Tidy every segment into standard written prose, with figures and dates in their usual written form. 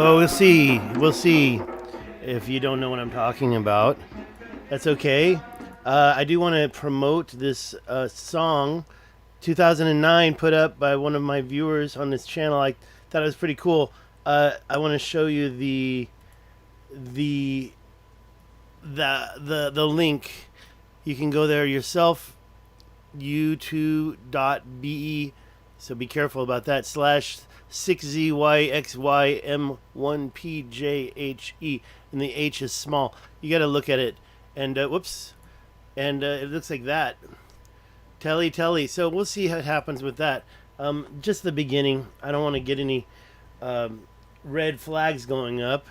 Well, we'll see. We'll see if you don't know what I'm talking about. That's okay. I do want to promote this song, 2009, put up by one of my viewers on this channel. I thought it was pretty cool. I want to show you the link. You can go there yourself, u2.be. So be careful about that. /6ZYXYM1PJHE, and the H is small. You got to look at it. And whoops, and it looks like that. Telly. So we'll see what happens with that. Just the beginning. I don't want to get any red flags going up.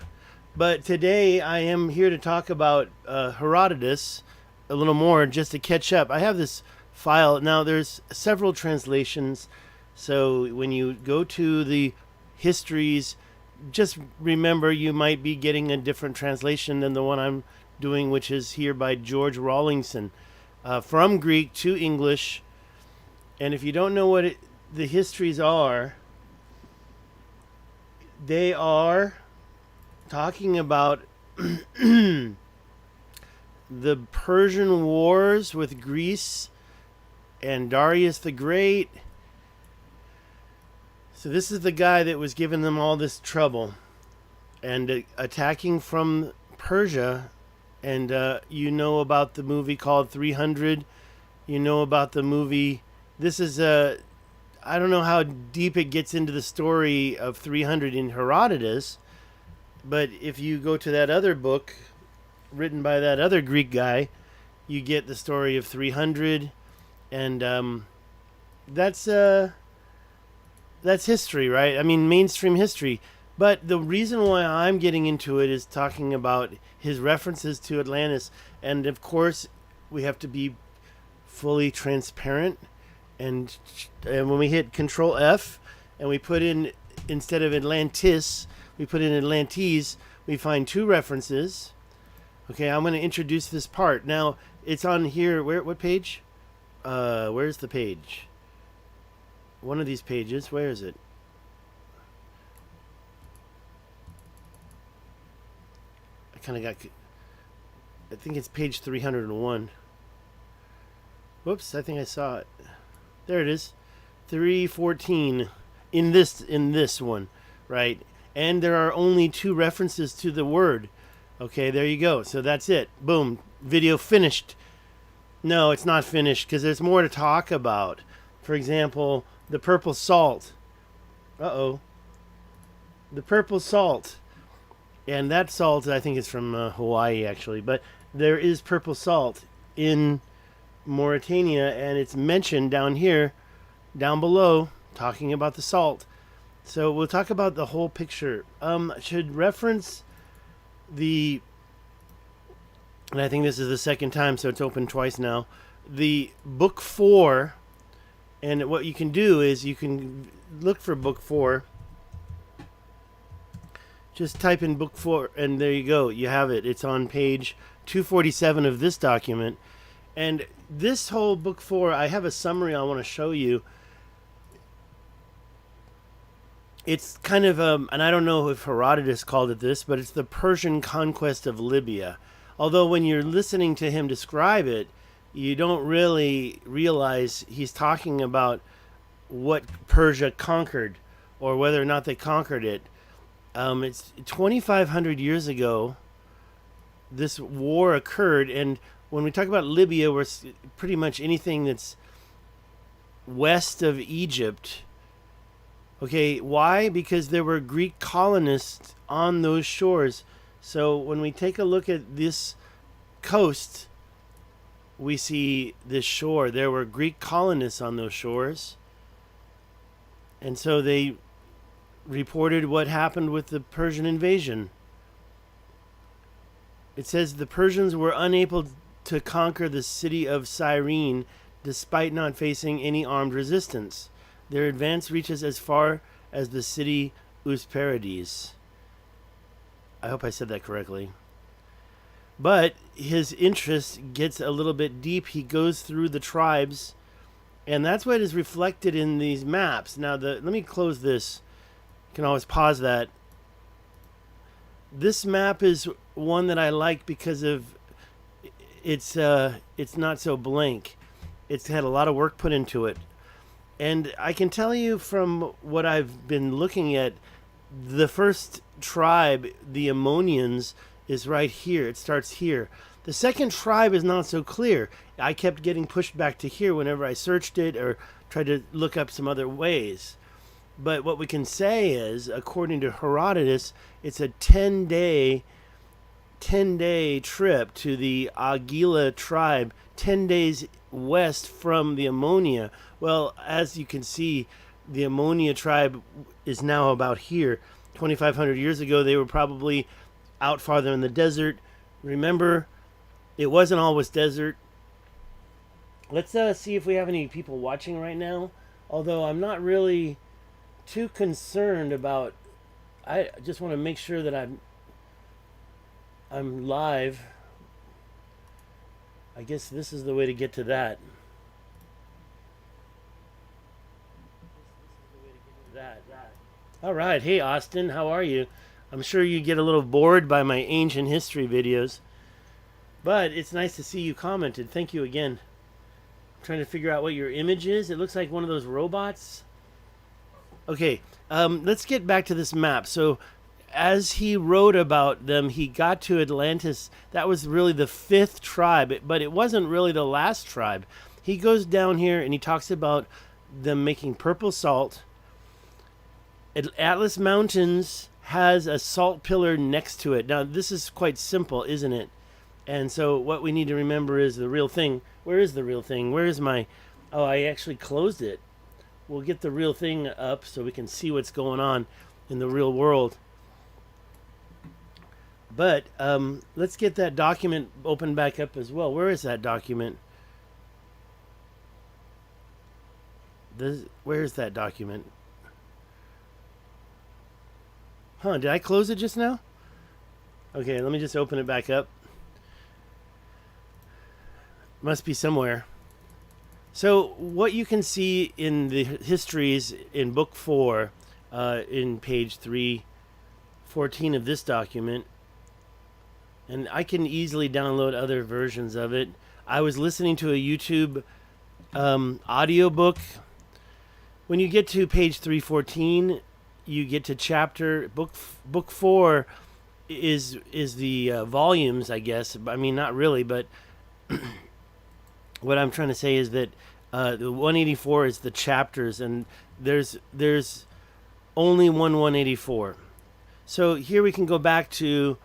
But today I am here to talk about Herodotus a little more, just to catch up. I have this file. Now there's several translations. So when you go to the histories, just remember you might be getting a different translation than the one I'm doing, which is here by George Rawlingson, from Greek to English. And if you don't know what the histories are, they are talking about the Persian Wars with Greece and Darius the Great. So this is the guy that was giving them all this trouble and attacking from Persia. And you know about the movie called 300. You know about the movie. This is I don't know how deep it gets into the story of 300 in Herodotus. But if you go to that other book written by that other Greek guy, you get the story of 300. And that's history, right? I mean, mainstream history. But the reason why I'm getting into it is talking about his references to Atlantis. And of course, we have to be fully transparent. And when we hit Control F and we put in, instead of Atlantis, we put in Atlantis, we find two references. Okay, I'm going to introduce this part. Now, it's on here. What page? Where's the page? One of these pages. Where is it? I kind of got... I think it's page 301. Whoops, I think I saw it. There it is. 314 in this one, right? And there are only two references to the word. Okay, there you go. So that's it. Boom. Video finished. No, it's not finished because there's more to talk about. For example, the purple salt. The purple salt. And that salt, I think, is from Hawaii, actually. But there is purple salt in Mauritania, and it's mentioned down here, down below, talking about the salt. So we'll talk about the whole picture. Should reference the... And I think this is the second time, so it's open twice now. The book 4... And what you can do is you can look for book 4. Just type in book 4 and there you go. You have it. It's on page 247 of this document. And this whole book 4, I have a summary I want to show you. It's kind of, and I don't know if Herodotus called it this, but it's the Persian conquest of Libya. Although when you're listening to him describe it, you don't really realize he's talking about what Persia conquered or whether or not they conquered it. It's 2,500 years ago this war occurred, and when we talk about Libya, we're pretty much anything that's west of Egypt. Okay, why? Because there were Greek colonists on those shores. So when we take a look at this coast, we see this shore. There were Greek colonists on those shores. And so they reported what happened with the Persian invasion. It says the Persians were unable to conquer the city of Cyrene despite not facing any armed resistance. Their advance reaches as far as the city Usparades. I hope I said that correctly. But his interest gets a little bit deep. He goes through the tribes, and that's what is reflected in these maps. Now, let me close this. You can always pause that. This map is one that I like because of it's not so blank. It's had a lot of work put into it. And I can tell you from what I've been looking at, the first tribe, the Ammonians, is right here. It starts here. The second tribe is not so clear. I kept getting pushed back to here whenever I searched it or tried to look up some other ways. But what we can say is, according to Herodotus, it's a 10-day trip to the Agila tribe, 10 days west from the Ammonia. Well, as you can see, the Ammonia tribe is now about here. 2,500 years ago, they were probably out farther in the desert. Remember, it wasn't always desert. Let's see if we have any people watching right now. Although I'm not really too concerned about. I just want to make sure that I'm live. I guess this is the way to get to that. All right. Hey, Austin, how are you? I'm sure you get a little bored by my ancient history videos, but it's nice to see you commented. Thank you again. I'm trying to figure out what your image is. It looks like one of those robots. Okay, let's get back to this map. So, as he wrote about them, he got to Atlantis. That was really the fifth tribe, but it wasn't really the last tribe. He goes down here and he talks about them making purple salt. Atlas Mountains has a salt pillar next to it. Now, this is quite simple, isn't it? And so what we need to remember is the real thing. Where is the real thing? Where is my... Oh, I actually closed it. We'll get the real thing up so we can see what's going on in the real world. But let's get that document opened back up as well. Where is that document? Where is that document? Huh, did I close it just now? Okay, let me just open it back up. Must be somewhere. So what you can see in the histories in book 4, in page 314 of this document, and I can easily download other versions of it. I was listening to a YouTube audiobook. When you get to page 314, you get to chapter book 4 is the volumes, I guess. I mean, not really, but what I'm trying to say is that the 184 is the chapters, and there's only one 184. So here we can go back to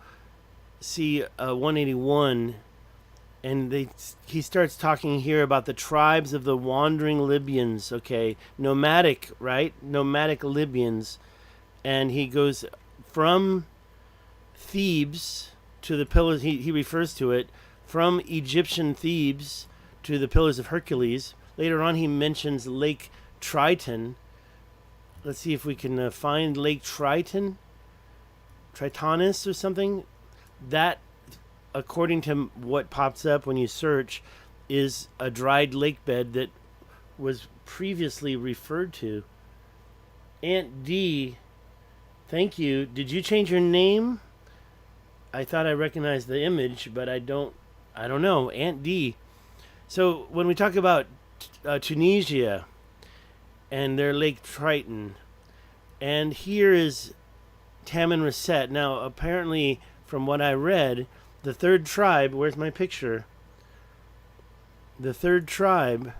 see 181, and he starts talking here about the tribes of the wandering Libyans. Okay, nomadic, right? Nomadic Libyans. And he goes from Thebes to the pillars, he refers to it, from Egyptian Thebes to the Pillars of Hercules. Later on he mentions Lake Triton. Let's see if we can find Lake Triton. Tritonus or something. That, according to what pops up when you search, is a dried lake bed that was previously referred to. Aunt D, thank you. Did you change your name? I thought I recognized the image, but I don't know. Aunt D. So when we talk about Tunisia and their Lake Triton, and here is Tamanrasset. Now, apparently, from what I read, the third tribe, where's my picture? The third tribe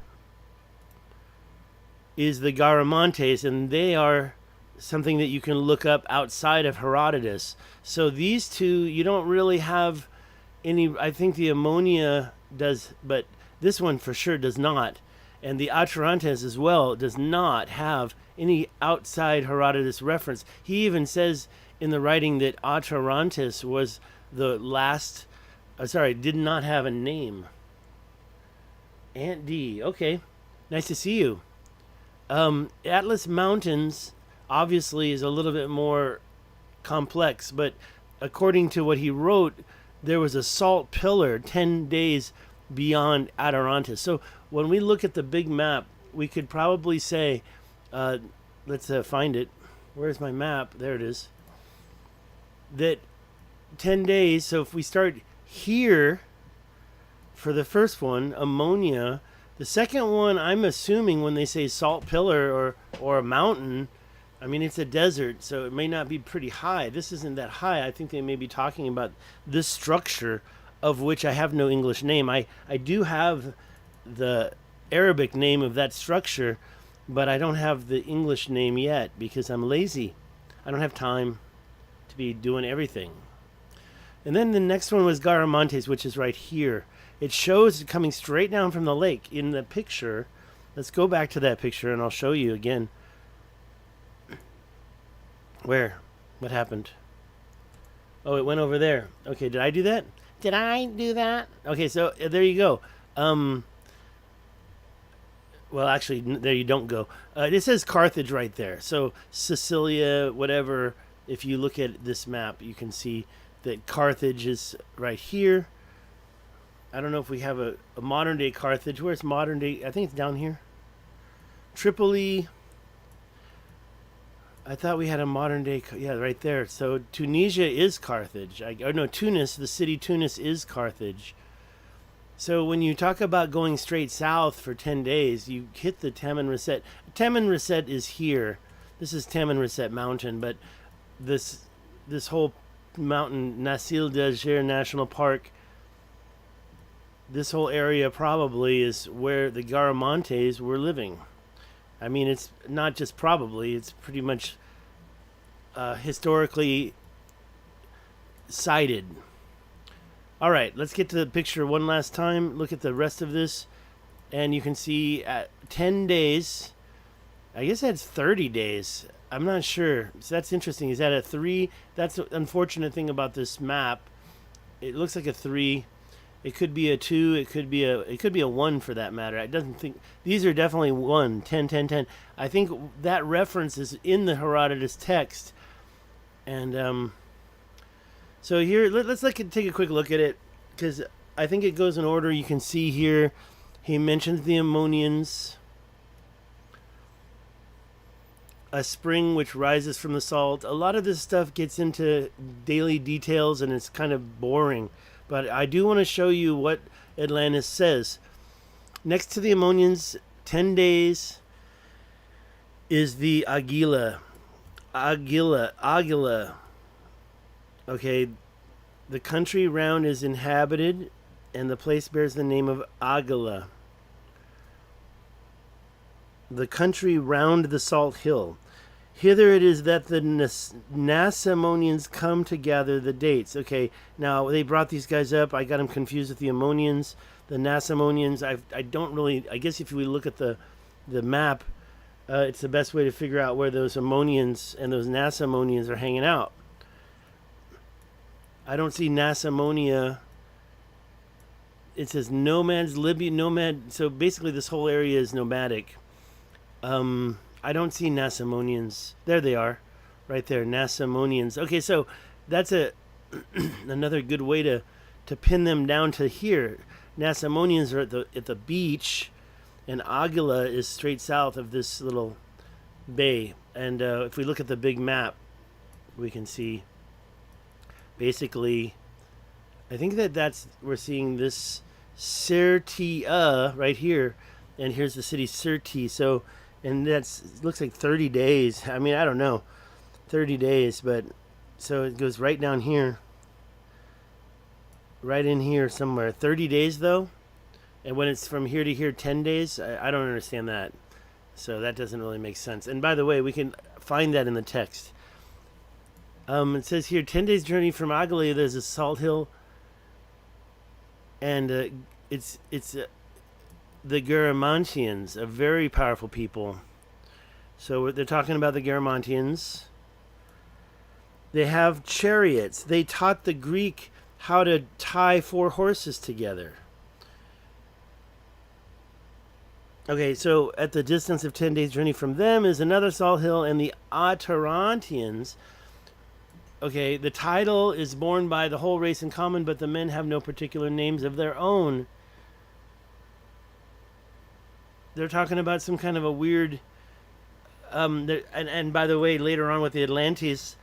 is the Garamantes, and they are something that you can look up outside of Herodotus. So these two, you don't really have any. I think the Ammonia does, but this one for sure does not. And the Atarantes as well does not have any outside Herodotus reference. He even says in the writing that Atarantes was the last, did not have a name. Aunt D, okay. Nice to see you. Atlas Mountains obviously is a little bit more complex, but according to what he wrote, there was a salt pillar 10 days beyond Atarantis. So when we look at the big map, we could probably say, let's find it. Where's my map? There it is. That 10 days. So if we start here for the first one, ammonia. The second one, I'm assuming when they say salt pillar or a mountain, I mean, it's a desert, so it may not be pretty high. This isn't that high. I think they may be talking about this structure, of which I have no English name. I do have the Arabic name of that structure, but I don't have the English name yet because I'm lazy. I don't have time to be doing everything. And then the next one was Garamantes, which is right here. It shows it coming straight down from the lake in the picture. Let's go back to that picture and I'll show you again. Where? What happened? Oh, it went over there. Okay, did I do that? Did I do that? Okay, so there you go. Well, actually, there you don't go. It says Carthage right there. So Sicilia, whatever. If you look at this map, you can see that Carthage is right here. I don't know if we have a modern day Carthage. Where's modern day? I think it's down here. Tripoli. I thought we had a modern day. Yeah, right there. So Tunisia is Carthage. No, Tunis. The city Tunis is Carthage. So when you talk about going straight south for 10 days, you hit the Tamanrasset. Tamanrasset is here. This is Tamanrasset Mountain, but this whole mountain, Nasil Dajir National Park, this whole area probably is where the Garamantes were living. I mean, it's not just probably, it's pretty much historically cited. All right, let's get to the picture one last time. Look at the rest of this. And you can see at 10 days, I guess that's 30 days. I'm not sure. So that's interesting. Is that a 3? That's the unfortunate thing about this map. It looks like a 3. It could be a 2. It could be a 1 for that matter. I doesn't think these are definitely 1, 10, 10, 10. I think that reference is in the Herodotus text. And so here, let's take a quick look at it, because I think it goes in order. You can see here, he mentions the Ammonians, a spring which rises from the salt. A lot of this stuff gets into daily details, and it's kind of boring. But I do want to show you what Atlantis says. Next to the Ammonians, 10 days, is the Agila. Okay, the country round is inhabited, and the place bears the name of Agila. The country round the salt hill. Hither it is that the Nasamonians come to gather the dates. Okay, now they brought these guys up. I got them confused with the Ammonians. The Nasamonians, I don't really, I guess if we look at the map, it's the best way to figure out where those Ammonians and those Nasamonians are hanging out. I don't see Nasamonia. It says nomads, Libya, nomad. So basically this whole area is nomadic. I don't see Nasamonians. There they are. Right there, Nasamonians. Okay, so that's another good way to pin them down to here. Nasamonians are at the beach, and Agila is straight south of this little bay. And if we look at the big map, we can see basically, I think we're seeing this Sirtia right here, and here's the city Sirti. So, and looks like 30 days. I mean, I don't know, 30 days, but so it goes right down here, right in here somewhere. 30 days though, and when it's from here to here, 10 days. I don't understand that. So that doesn't really make sense. And by the way, we can find that in the text. It says here, 10 days journey from Agila, there's a salt hill, and it's the Garamantians, a very powerful people. So they're talking about the Garamantians. They have chariots. They taught the Greek how to tie 4 horses together. Okay, so at the distance of 10 days journey from them is another salt hill, and the Atarantians. Okay, the title is borne by the whole race in common, but the men have no particular names of their own. They're talking about some kind of a weird... and by the way, later on with the Atlantis,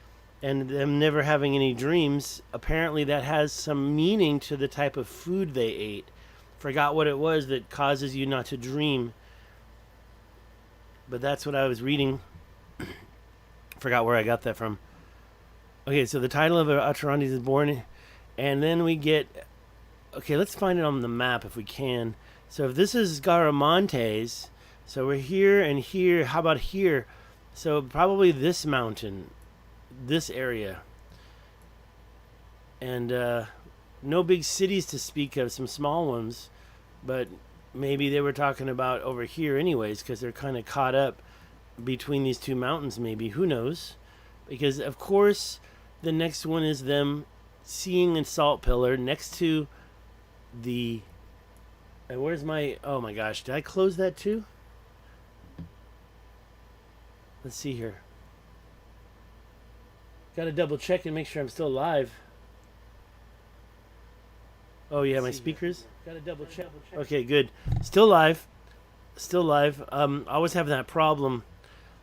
and them never having any dreams, apparently that has some meaning to the type of food they ate. Forgot what it was that causes you not to dream, but that's what I was reading. Forgot where I got that from. Okay, so the title of Atlantis is born, and then we get... Okay, let's find it on the map if we can. So if this is Garamontes, so we're here and here. How about here? So probably this mountain, this area. And no big cities to speak of, some small ones. But maybe they were talking about over here anyways, because they're kind of caught up between these two mountains maybe. Who knows? Because, of course, the next one is them seeing a salt pillar next to the... where's my... Oh, my gosh. Did I close that too? Let's see here. Got to double check and make sure I'm still live. Oh, yeah, my speakers. Got to double check. Okay, good. Still live. Still live. I always have that problem.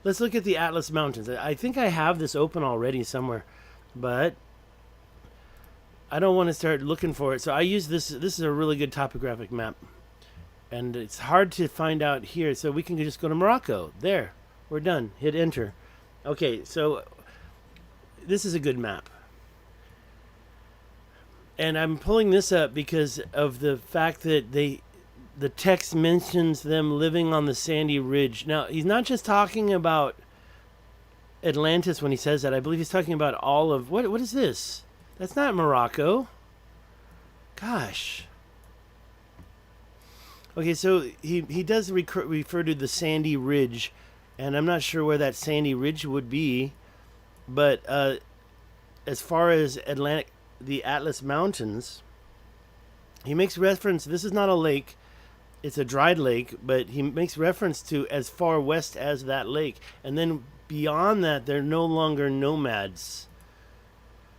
Let's look at the Atlas Mountains. I think I have this open already somewhere, but I don't want to start looking for it. So I use this. This is a really good topographic map, and it's hard to find out here. So we can just go to Morocco. There. We're done. Hit enter. Okay, so this is a good map. And I'm pulling this up because of the fact that the text mentions them living on the sandy ridge. Now, he's not just talking about Atlantis when he says that. I believe he's talking about all of... What is this? That's not Morocco. Gosh. Okay, so he does refer to the sandy ridge, and I'm not sure where that sandy ridge would be, but as far as the Atlas Mountains, he makes reference... This is not a lake. It's a dried lake, but he makes reference to as far west as that lake. And then beyond that, they're no longer nomads.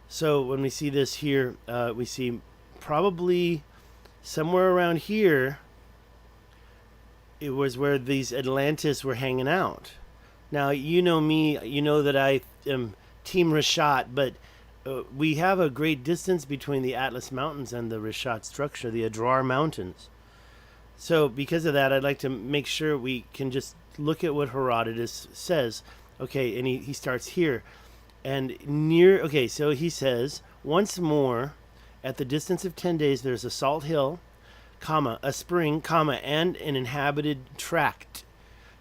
So when we see this here, we see probably somewhere around here, it was where these Atlantis were hanging out. Now, you know me, you know that I am Team Richat, but we have a great distance between the Atlas Mountains and the Richat structure, the Adrar Mountains. So because of that, I'd like to make sure we can just look at what Herodotus says. Okay, and he starts here. And near... Okay, so he says, once more, at the distance of 10 days, there's a salt hill, comma, a spring, comma, and an inhabited tract.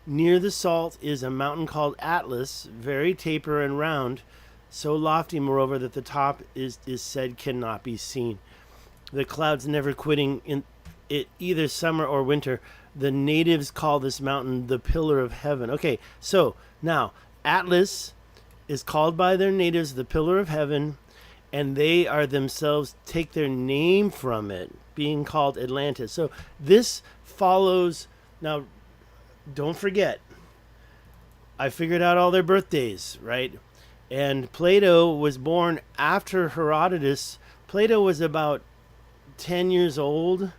Near the salt is a mountain called Atlas, very taper and round, so lofty, moreover, that the top is said cannot be seen. The clouds never quitting in it either summer or winter. The natives call this mountain the Pillar of Heaven. Okay, so now Atlas is called by their natives the Pillar of Heaven, and they are themselves take their name from it, being called Atlantis. So this follows. Now, don't forget, I figured out all their birthdays, right? And Plato was born after Herodotus. Plato was about 10 years old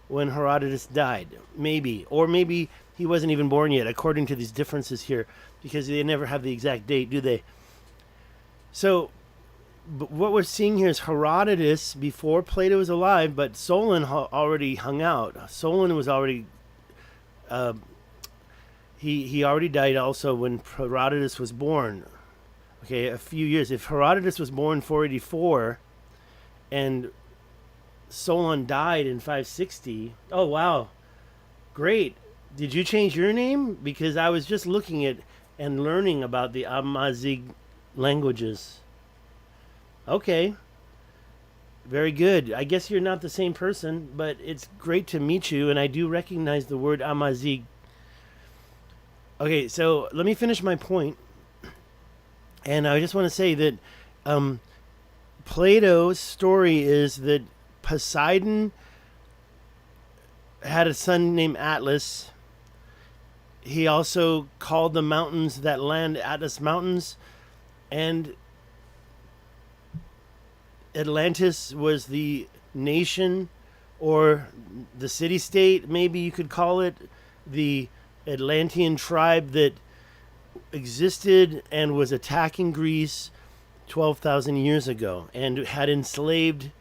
when Herodotus died, maybe. Or maybe he wasn't even born yet, according to these differences here, because they never have the exact date, do they? So, but what we're seeing here is Herodotus before Plato was alive, but Solon already hung out. Solon was already... He already died also when Herodotus was born. Okay, a few years. If Herodotus was born 484 and Solon died in 560. Oh, wow. Great. Did you change your name? Because I was just looking at and learning about the Amazigh languages. Okay. Very good. I guess you're not the same person, but it's great to meet you, and I do recognize the word Amazigh. Okay, so let me finish my point. And I just want to say that Plato's story is that Poseidon had a son named Atlas. He also called the mountains that land Atlas Mountains. And Atlantis was the nation or the city-state, maybe you could call it, the Atlantean tribe that existed and was attacking Greece 12,000 years ago and had enslaved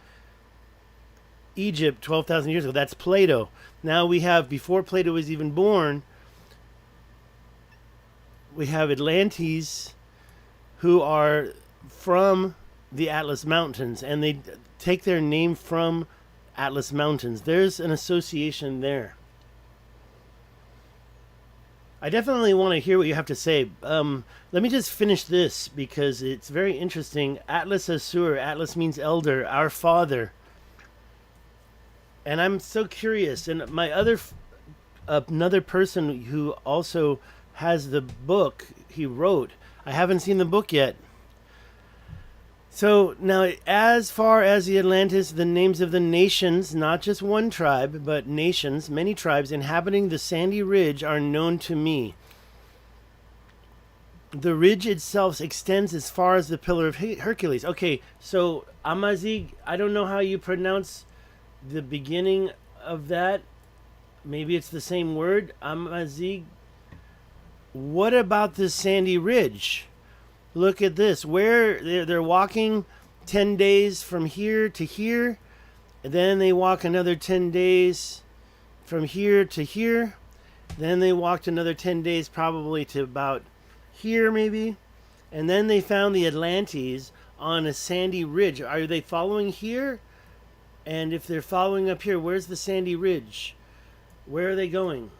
Egypt 12,000 years ago. That's Plato. Now we have, before Plato was even born, we have Atlantis, who are from the Atlas Mountains, and they take their name from Atlas Mountains. There's an association there. I definitely want to hear what you have to say. Let me just finish this because it's very interesting. Atlas Asur. Atlas means elder, our father. And I'm so curious. And my another person who also has the book he wrote. I haven't seen the book yet. So now, as far as the Atlantis, the names of the nations, not just one tribe, but nations, many tribes inhabiting the sandy ridge are known to me. The ridge itself extends as far as the Pillar of Hercules. Okay, so Amazigh, I don't know how you pronounce the beginning of that. Maybe it's the same word, Amazigh. What about this sandy ridge? Look at this. Where they're walking 10 days from here to here. And then they walk another 10 days from here to here. Then they walked another 10 days probably to about here maybe. And then they found the Atlantis on a sandy ridge. Are they following here? And if they're following up here, where's the sandy ridge? Where are they going?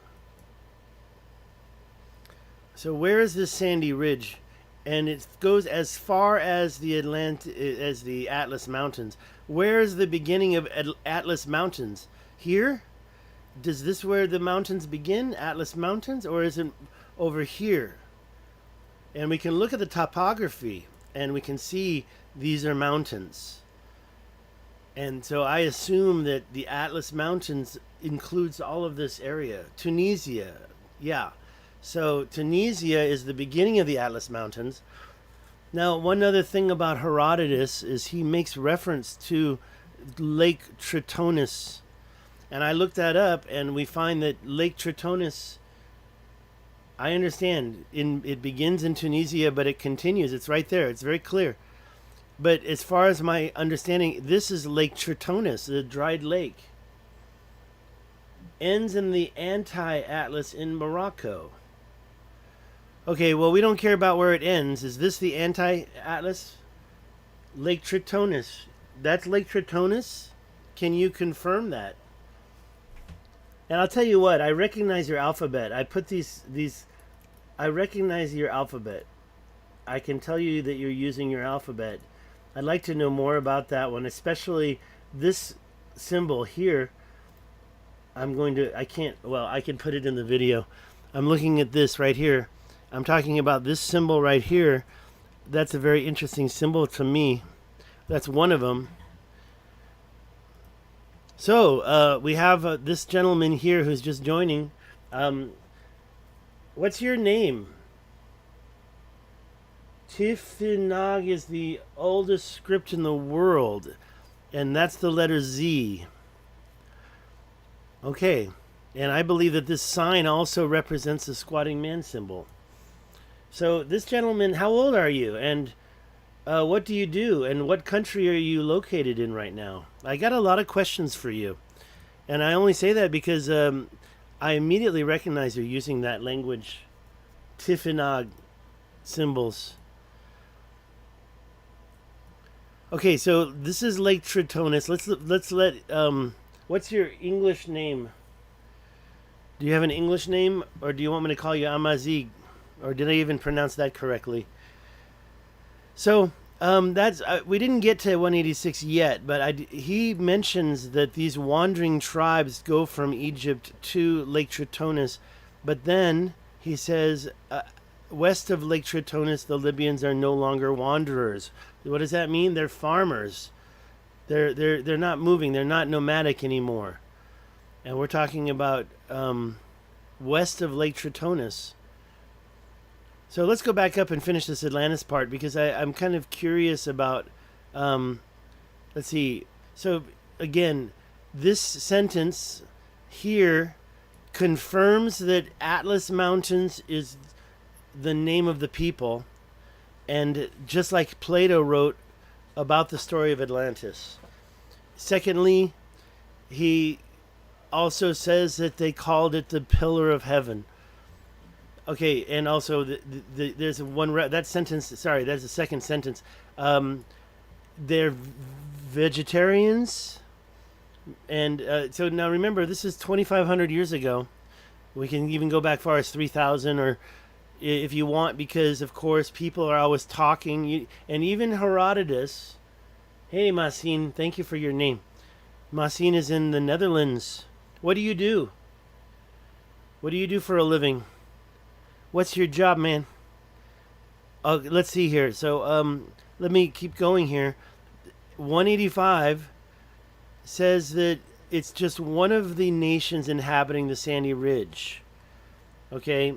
So where is this sandy ridge? And it goes as far as the Atlas Mountains. Where is the beginning of Atlas Mountains? Here? Does this where the mountains begin? Atlas Mountains? Or is it over here? And we can look at the topography and we can see these are mountains. And so I assume that the Atlas Mountains includes all of this area. Tunisia, yeah. So Tunisia is the beginning of the Atlas Mountains. Now, one other thing about Herodotus is he makes reference to Lake Tritonis. And I looked that up, and we find that Lake Tritonis, I understand, it begins in Tunisia, but it continues. It's right there. It's very clear. But as far as my understanding, this is Lake Tritonis, the dried lake. Ends in the anti-Atlas in Morocco. Okay, well, we don't care about where it ends. Is this the anti-Atlas? Lake Tritonis. That's Lake Tritonis? Can you confirm that? And I'll tell you what, I recognize your alphabet. I put these I recognize your alphabet. I can tell you that you're using your alphabet. I'd like to know more about that one, especially this symbol here. I can put it in the video. I'm looking at this right here. I'm talking about this symbol right here. That's a very interesting symbol to me. That's one of them. So we have this gentleman here who's just joining. What's your name? Tifinagh is the oldest script in the world, and that's the letter Z. Okay, and I believe that this sign also represents the squatting man symbol. So this gentleman, how old are you, and what do you do, and what country are you located in right now? I got a lot of questions for you, and I only say that because I immediately recognize you're using that language, Tifinagh symbols. Okay, so this is Lake Tritonis. Let's let what's your English name? Do you have an English name, or do you want me to call you Amazigh? Or did I even pronounce that correctly? So that's we didn't get to 186 yet, but he mentions that these wandering tribes go from Egypt to Lake Tritonis, but then he says west of Lake Tritonis, the Libyans are no longer wanderers. What does that mean? They're farmers. They're not moving. They're not nomadic anymore. And we're talking about west of Lake Tritonis. So let's go back up and finish this Atlantis part because I'm kind of curious about, let's see. So again, this sentence here confirms that Atlas Mountains is the name of the people. and just like Plato wrote about the story of Atlantis. Secondly, he also says that they called it the Pillar of Heaven. Okay, and also there's that sentence. Sorry, that's the second sentence. They're vegetarians, and so now remember, this is 2,500 years ago. We can even go back far as 3,000, or if you want, because of course people are always talking, and even Herodotus. Hey, Masin, thank you for your name. Masin is in the Netherlands. What do you do? What do you do for a living? What's your job, man? Let's see here. So, let me keep going here. 185 says that it's just one of the nations inhabiting the sandy ridge. Okay?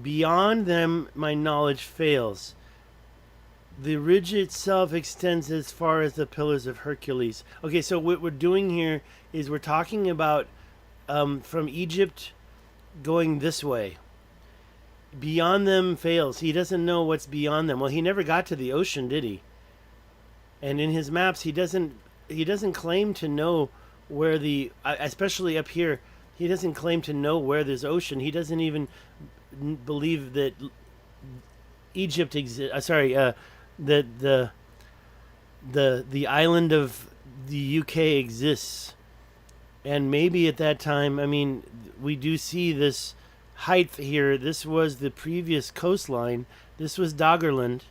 Beyond them, my knowledge fails. The ridge itself extends as far as the Pillars of Hercules. Okay, so what we're doing here is we're talking about from Egypt going this way. Beyond them fails. He doesn't know what's beyond them. Well, he never got to the ocean, did he? And in his maps, he doesn't claim to know where the, especially up here, he doesn't claim to know where there's ocean. He doesn't even believe that Egypt exists. That the island of the UK exists. And maybe at that time, I mean, we do see this height here. This was the previous coastline. This was Doggerland.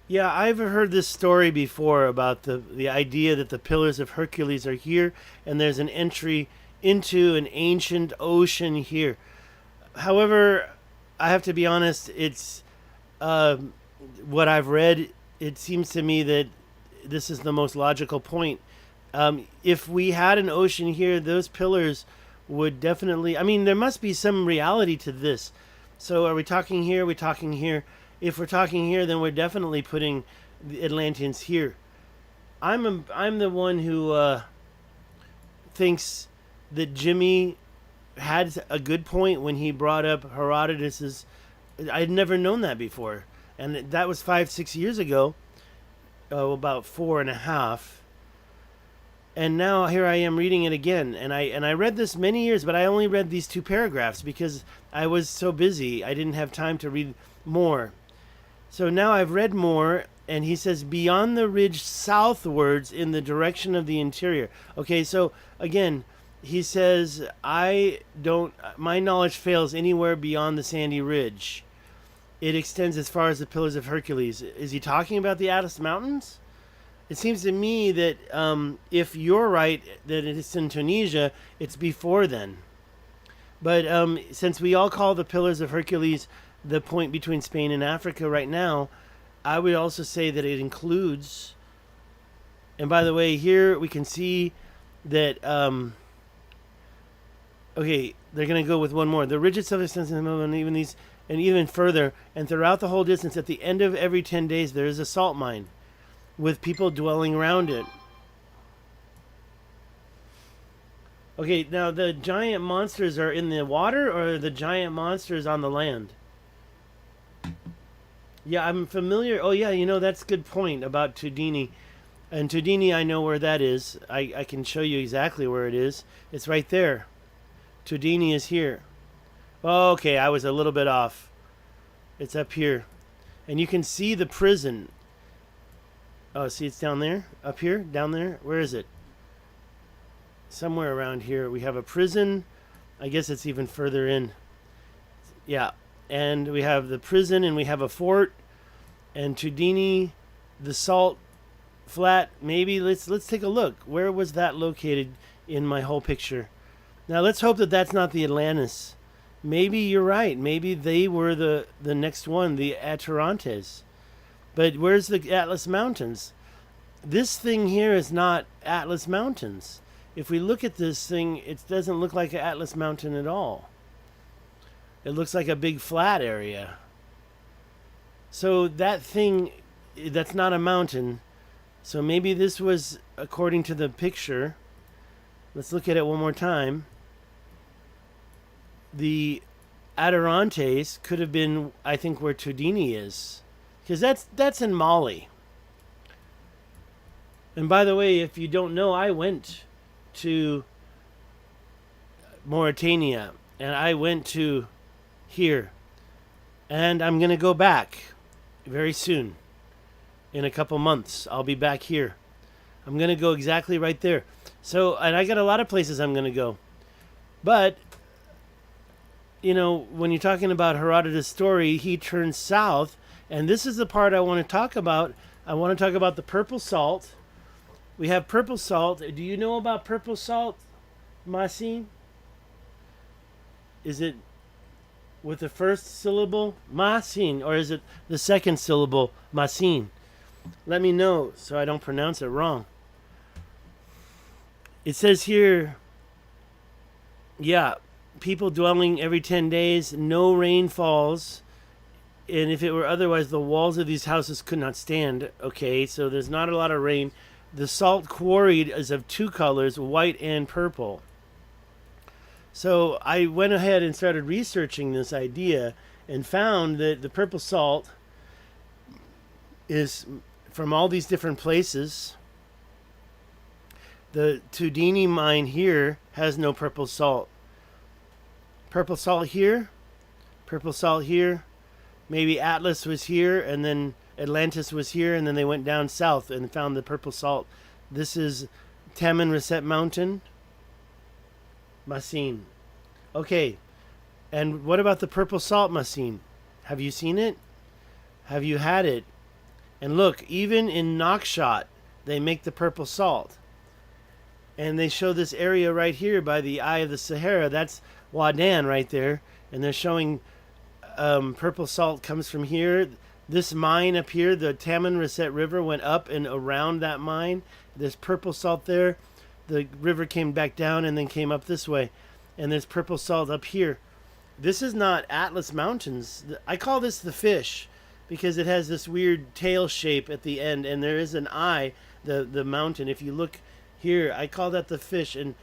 Yeah, I've heard this story before about the idea that the Pillars of Hercules are here, and there's an entry into an ancient ocean here. However, I have to be honest, it's what I've read, it seems to me that this is the most logical point. If we had an ocean here, those pillars would definitely, I mean, there must be some reality to this. So are we talking here? Are we talking here? If we're talking here, then we're definitely putting the Atlanteans here. I'm the one who thinks that Jimmy had a good point when he brought up Herodotus's. I'd never known that before, and that was 5-6 years ago. About 4.5. And now here I am reading it again, and I read this many years, but I only read these 2 paragraphs because I was so busy. I didn't have time to read more. So now I've read more, and he says, beyond the ridge southwards in the direction of the interior. Okay, so again, he says, my knowledge fails anywhere beyond the sandy ridge. It extends as far as the Pillars of Hercules. Is he talking about the Atlas Mountains? It seems to me that if you're right, that it's in Tunisia, it's before then. But since we all call the Pillars of Hercules the point between Spain and Africa right now, I would also say that it includes, and by the way, here we can see that, okay, they're going to go with one more. The rigid substance and even further, and throughout the whole distance, at the end of every 10 days, there is a salt mine with people dwelling around it. Okay, now the giant monsters are in the water, or are the giant monsters on the land? Yeah, I'm familiar. Oh, yeah, that's a good point about Tudini. And Tudini, I know where that is. I can show you exactly where it is. It's right there. Tudini is here. Oh, okay, I was a little bit off. It's up here. And you can see the prison. Oh, see, it's down there? Up here? Down there? Where is it? Somewhere around here. We have a prison. I guess it's even further in. Yeah. And we have the prison, and we have a fort. And Tudini, the salt flat. Maybe let's take a look. Where was that located in my whole picture? Now, let's hope that that's not the Atlantis. Maybe you're right. Maybe they were the next one, the Atarantes. But where's the Atlas Mountains? This thing here is not Atlas Mountains. If we look at this thing, it doesn't look like an Atlas Mountain at all. It looks like a big flat area. So that thing, that's not a mountain. So maybe this was, according to the picture, let's look at it one more time. The Adirontes could have been, I think, where Tudini is, because that's in Mali. And by the way, if you don't know, I went to Mauritania, and I went to here, and I'm gonna go back very soon. In a couple months, I'll be back here. I'm gonna go exactly right there. So, and I got a lot of places I'm gonna go, but you know, when you're talking about Herodotus' story, he turns south, and this is the part I want to talk about. I want to talk about the purple salt. We have purple salt. Do you know about purple salt, Masin? Is it with the first syllable, Masin, or is it the second syllable, Masin? Let me know so I don't pronounce it wrong. It says here, yeah, people dwelling every 10 days, no rain falls, and if it were otherwise, the walls of these houses could not stand. Okay, so there's not a lot of rain. The salt quarried is of two colors, white and purple. So I went ahead and started researching this idea and found that the purple salt is from all these different places. The Tudini mine here has no purple salt. Purple salt here, purple salt here. Maybe Atlas was here, and then Atlantis was here, and then they went down south and found the purple salt. This is Taman Reset Mountain, Masin. Okay, and what about the purple salt, Masin? Have you seen it? Have you had it? And look, even in Nouakchott, they make the purple salt. And they show this area right here by the eye of the Sahara. That's Wadan right there, and they're showing purple salt comes from here. This mine up here, the Taman Reset River went up and around that mine. There's purple salt there. The river came back down and then came up this way, and there's purple salt up here. This is not Atlas Mountains. I call this the fish because it has this weird tail shape at the end, and there is an eye, the mountain. If you look here, I call that the fish, and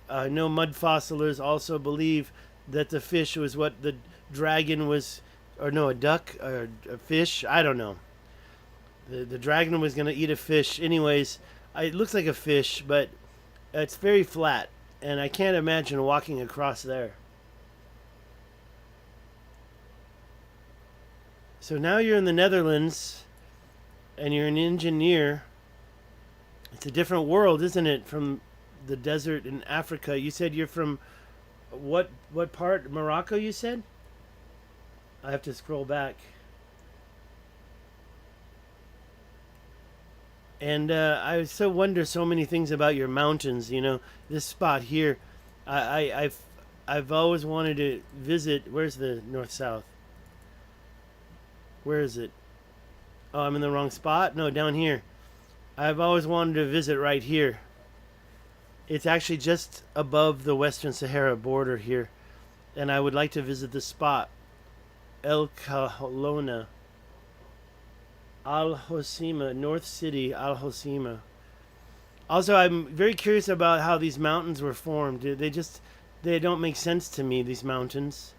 I know mud fossilers also believe that the fish was what the dragon was, or no, a duck or a fish. I don't know. The dragon was going to eat a fish. Anyways, it looks like a fish, but it's very flat, and I can't imagine walking across there. So now you're in the Netherlands, and you're an engineer. It's a different world, isn't it, from the desert in Africa? You said you're from what part? Morocco, you said? I have to scroll back. And I so wonder so many things about your mountains. You know, this spot here, I've always wanted to visit. Where's the north-south? Where is it? Oh, I'm in the wrong spot? No, down here. I've always wanted to visit right here. It's actually just above the Western Sahara border here. And I would like to visit this spot. El Caholona. Al Hosima, North City, Al Hosima. Also, I'm very curious about how these mountains were formed. They don't make sense to me, these mountains.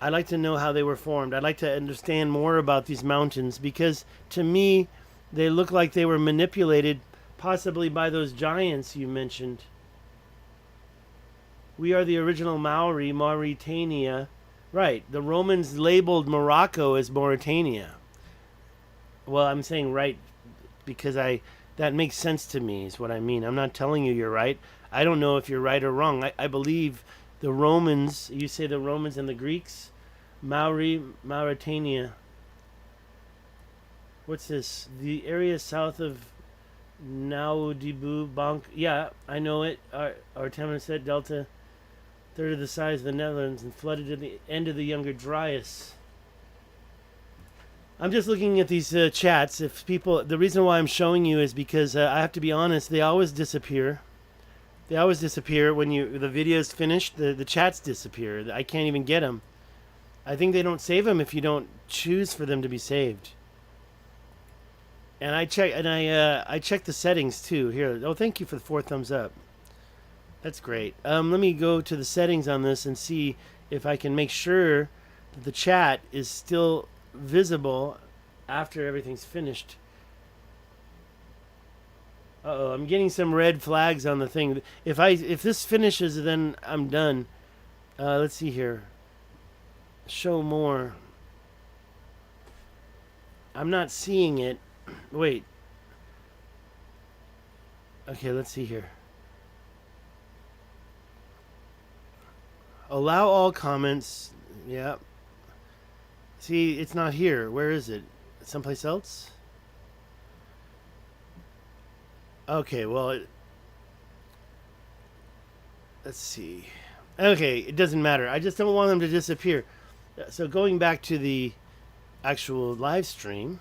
I'd like to know how they were formed. I'd like to understand more about these mountains because to me, they look like they were manipulated possibly by those giants you mentioned. We are the original Maori, Mauritania. Right, the Romans labeled Morocco as Mauritania. Well, I'm saying right because that makes sense to me is what I mean. I'm not telling you you're right. I don't know if you're right or wrong. I believe the Romans, you say the Romans and the Greeks, Mauritania. What's this? The area south of Nouadhibou, Bank. Yeah, I know it. Our Tamanrasset Delta, third of the size of the Netherlands, and flooded at the end of the Younger Dryas. I'm just looking at these chats. If people, the reason why I'm showing you is because I have to be honest. They always disappear. They always disappear when the video's finished. The chats disappear. I can't even get them. I think they don't save them if you don't choose for them to be saved. And I check the settings too. Here, oh, thank you for the 4 thumbs up. That's great. Let me go to the settings on this and see if I can make sure that the chat is still visible after everything's finished. Uh-oh, I'm getting some red flags on the thing. If this finishes, then I'm done. Let's see here. Show more. I'm not seeing it. Wait. Okay, let's see here. Allow all comments. Yeah. See, it's not here. Where is it? Someplace else? Okay, well, let's see. Okay, it doesn't matter. I just don't want them to disappear. So going back to the actual live stream.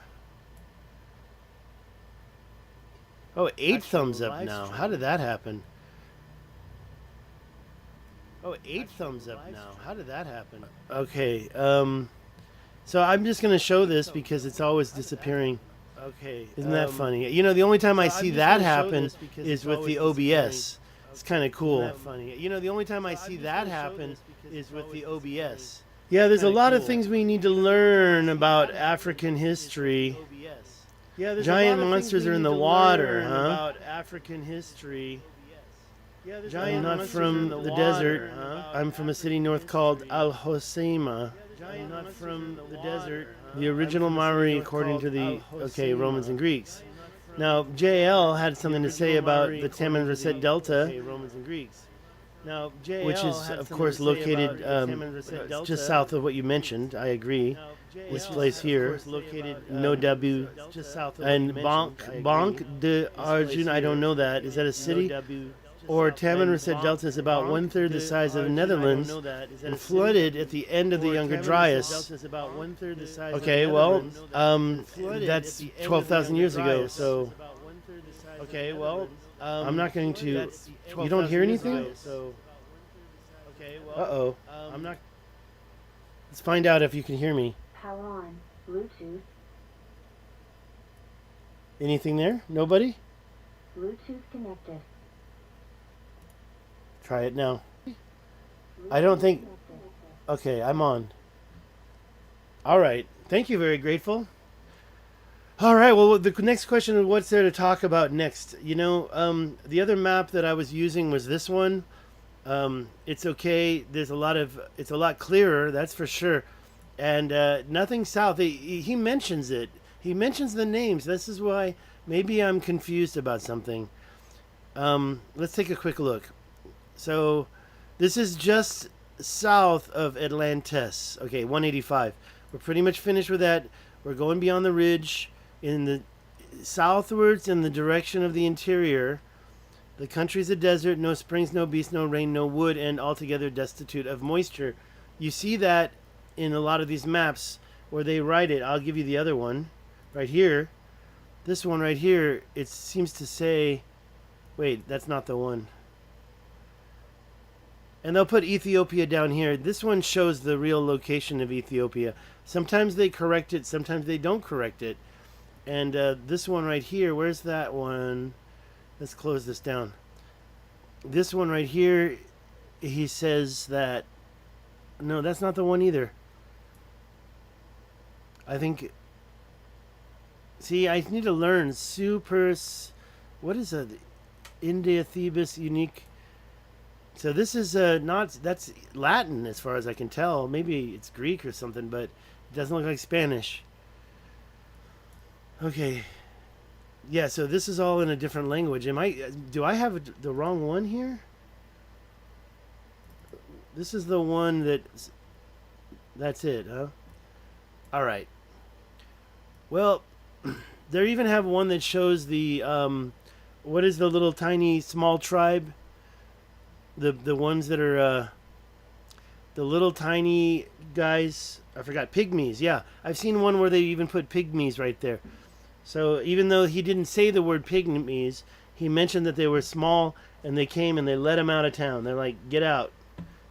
Oh, 8 thumbs up now. How did that happen? Oh, 8 thumbs up now. How did that happen? Okay, so I'm just going to show this because it's always disappearing. Okay. Isn't that funny? You know, the only time I see that happen is with the OBS. It's kind of cool. Funny. You know, the only time I see that happen is with the OBS. Yeah, there's a lot of things we need to learn about African history. Yeah, giant monsters are in the water, huh? About African history. I'm not from the desert. I'm from a city north called Al-Hoceima. I'm not from the desert. The original Maori, according to the Romans and Greeks. Now, JL had something to say about the Tamanrasset Delta, which is, of course, located just south of what you mentioned. I agree. This place here, No W, and Banque de Arjun. I don't know that. Is that a city? Or Tamanrasset Delta is about 1/3 the size of the Netherlands and flooded at the end of the Younger Dryas. Okay, well, that's 12,000 years ago, so... Okay, well, I'm not going to... You don't hear anything? Uh-oh. I'm not... Let's find out if you can hear me. Power on. Bluetooth. Anything there? Nobody? Bluetooth connected. Try it now. I don't think... Okay, I'm on. All right. Thank you. Very grateful. All right. Well, the next question is what's there to talk about next? You know, the other map that I was using was this one. It's okay. There's a lot of... It's a lot clearer, that's for sure. And nothing south. He mentions it. He mentions the names. This is why maybe I'm confused about something. Let's take a quick look. So, this is just south of Atlantis. Okay, 185. We're pretty much finished with that. We're going beyond the ridge in the southwards in the direction of the interior. The country's a desert, no springs, no beasts, no rain, no wood, and altogether destitute of moisture. You see that in a lot of these maps where they write it. I'll give you the other one right here. This one right here, it seems to say... Wait, that's not the one. And they'll put Ethiopia down here. This one shows the real location of Ethiopia. Sometimes they correct it, sometimes they don't correct it. And this one right here, where's that one? Let's close this down. This one right here, he says that... No, that's not the one either. I think... See, I need to learn. What is a... India Thebes unique... So this is not... That's Latin as far as I can tell. Maybe it's Greek or something, but it doesn't look like Spanish. Okay. Yeah, so this is all in a different language. Do I have the wrong one here? This is the one that's it, huh? All right. Well, they even have one that shows the what is the little tiny small tribe? The ones that are the little tiny guys. I forgot, pygmies. Yeah, I've seen one where they even put pygmies right there. So even though he didn't say the word pygmies, he mentioned that they were small and they came and they let him out of town. They're like, get out,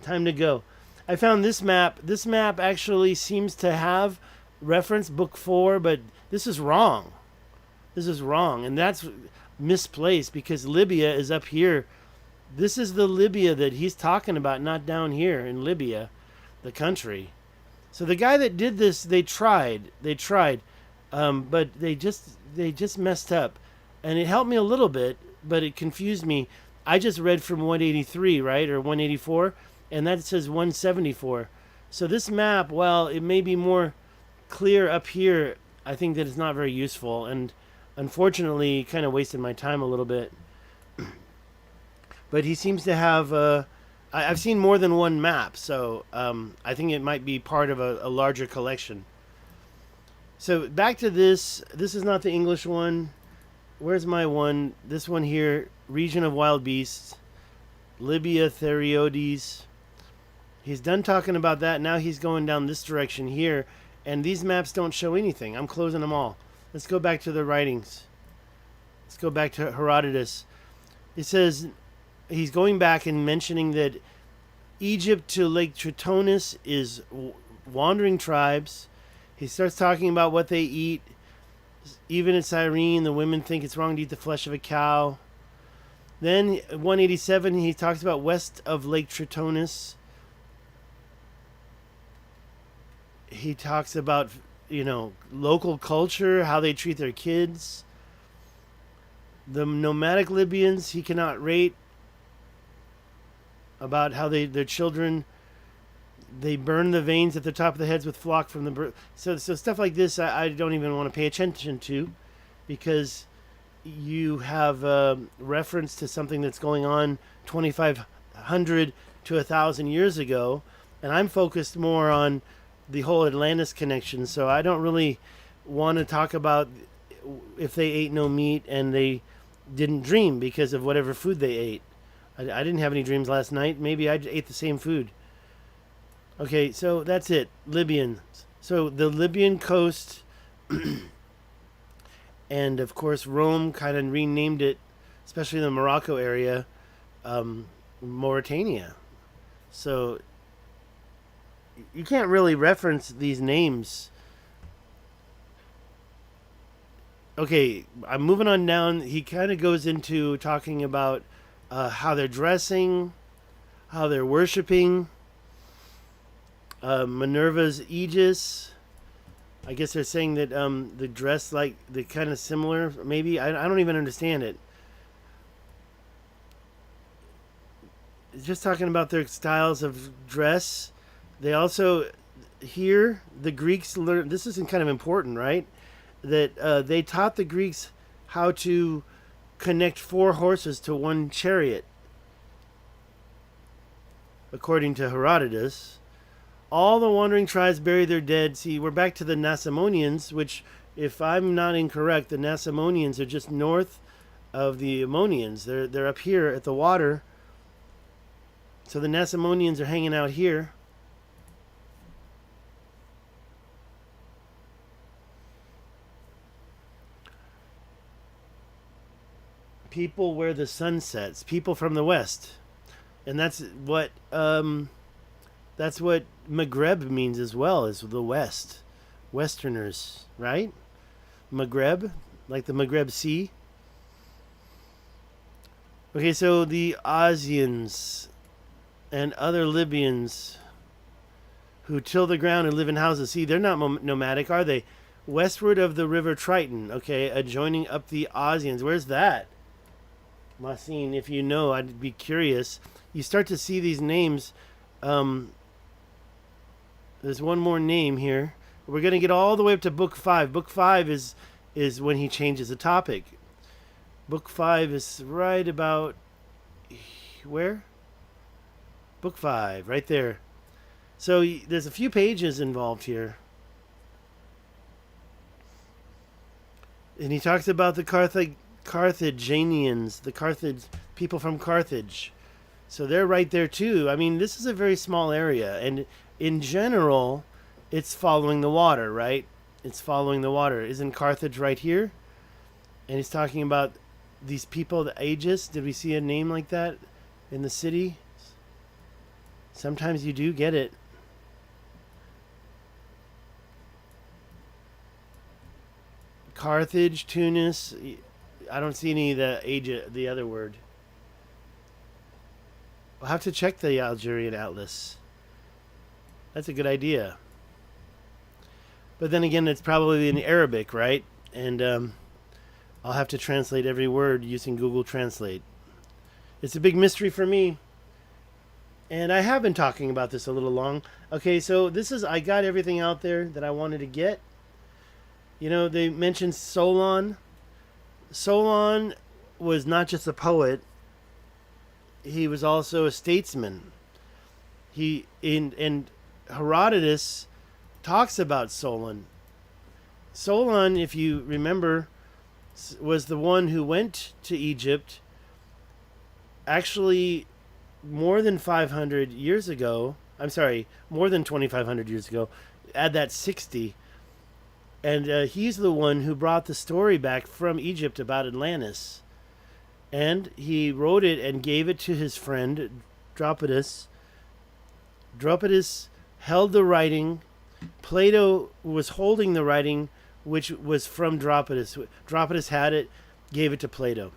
time to go. I found this map. This map actually seems to have reference book 4, but this is wrong. This is wrong, and that's misplaced because Libya is up here. This is the Libya that he's talking about, not down here in Libya. the country. So the guy that did this, they tried, but they just messed up, and it helped me a little bit, but it confused me. I just read from 183, right, or 184, and that says 174. So this map, well, it may be more clear up here. I think that it's not very useful, and unfortunately, kind of wasted my time a little bit. But he seems to have. I've seen more than one map, so I think it might be part of a larger collection. So back to this. This is not the English one. Where's my one? This one here. Region of Wild Beasts. Libya Theriodes. He's done talking about that. Now he's going down this direction here. And these maps don't show anything. I'm closing them all. Let's go back to the writings. Let's go back to Herodotus. It says he's going back and mentioning that Egypt to Lake Tritonis is wandering tribes. He starts talking about what they eat. Even in Cyrene, the women think it's wrong to eat the flesh of a cow. Then 187, he talks about west of Lake Tritonis. He talks about, local culture, how they treat their kids. The nomadic Libyans, he cannot rate about how their children, they burn the veins at the top of the heads with flock from the birth. So stuff like this, I don't even want to pay attention to, because you have a reference to something that's going on 2,500 to 1,000 years ago, and I'm focused more on the whole Atlantis connection. So I don't really want to talk about if they ate no meat and they didn't dream because of whatever food they ate. I didn't have any dreams last night. Maybe I ate the same food. Okay, so that's it. Libyans. So the Libyan coast, and of course Rome kind of renamed it, especially the Morocco area, Mauritania. So you can't really reference these names. Okay, I'm moving on down. He kind of goes into talking about how they're dressing, how they're worshiping. Minerva's Aegis. I guess they're saying that the dress, like, the kind of similar. Maybe I don't even understand it. It's just talking about their styles of dress. They also here the Greeks learned. This is kind of important, right? That they taught the Greeks how to connect 4 horses to one chariot, according to Herodotus. All the wandering tribes bury their dead. See, we're back to the Nasamonians, which, if I'm not incorrect, the Nasamonians are just north of the Ammonians. They're up here at the water. So the Nasamonians are hanging out here. People where the sun sets. People from the west, and that's what Maghreb means as well, is the west, Westerners, right? Maghreb, like the Maghreb Sea. Okay, so the Asians and other Libyans who till the ground and live in houses. See, they're not nomadic, are they? Westward of the river Triton, okay, adjoining up the Asians. Where's that? Masin, if you know, I'd be curious. You start to see these names. There's one more name here. We're going to get all the way up to Book 5. Book 5 is when he changes the topic. Book 5 is right about where? Book 5, right there. So there's a few pages involved here. And he talks about the Carthaginians, the Carthage people from Carthage. So they're right there too. I mean, this is a very small area, and in general, it's following the water, right? It's following the water. Isn't Carthage right here? And he's talking about these people, the Aegis. Did we see a name like that in the city? Sometimes you do get it. Carthage, Tunis. I don't see any of the other word. I'll have to check the Algerian atlas. That's a good idea. But then again, it's probably in Arabic, right? And I'll have to translate every word using Google Translate. It's a big mystery for me. And I have been talking about this a little long. Okay, so I got everything out there that I wanted to get. You know, they mentioned Solon. Solon was not just a poet, he was also a statesman. And Herodotus talks about Solon. Solon, if you remember, was the one who went to Egypt actually more than 500 years ago. I'm sorry, more than 2,500 years ago. Add that 60. And he's the one who brought the story back from Egypt about Atlantis. And he wrote it and gave it to his friend, Dropidas. Dropidas held the writing. Plato was holding the writing, which was from Dropidas. Dropidas had it, gave it to Plato.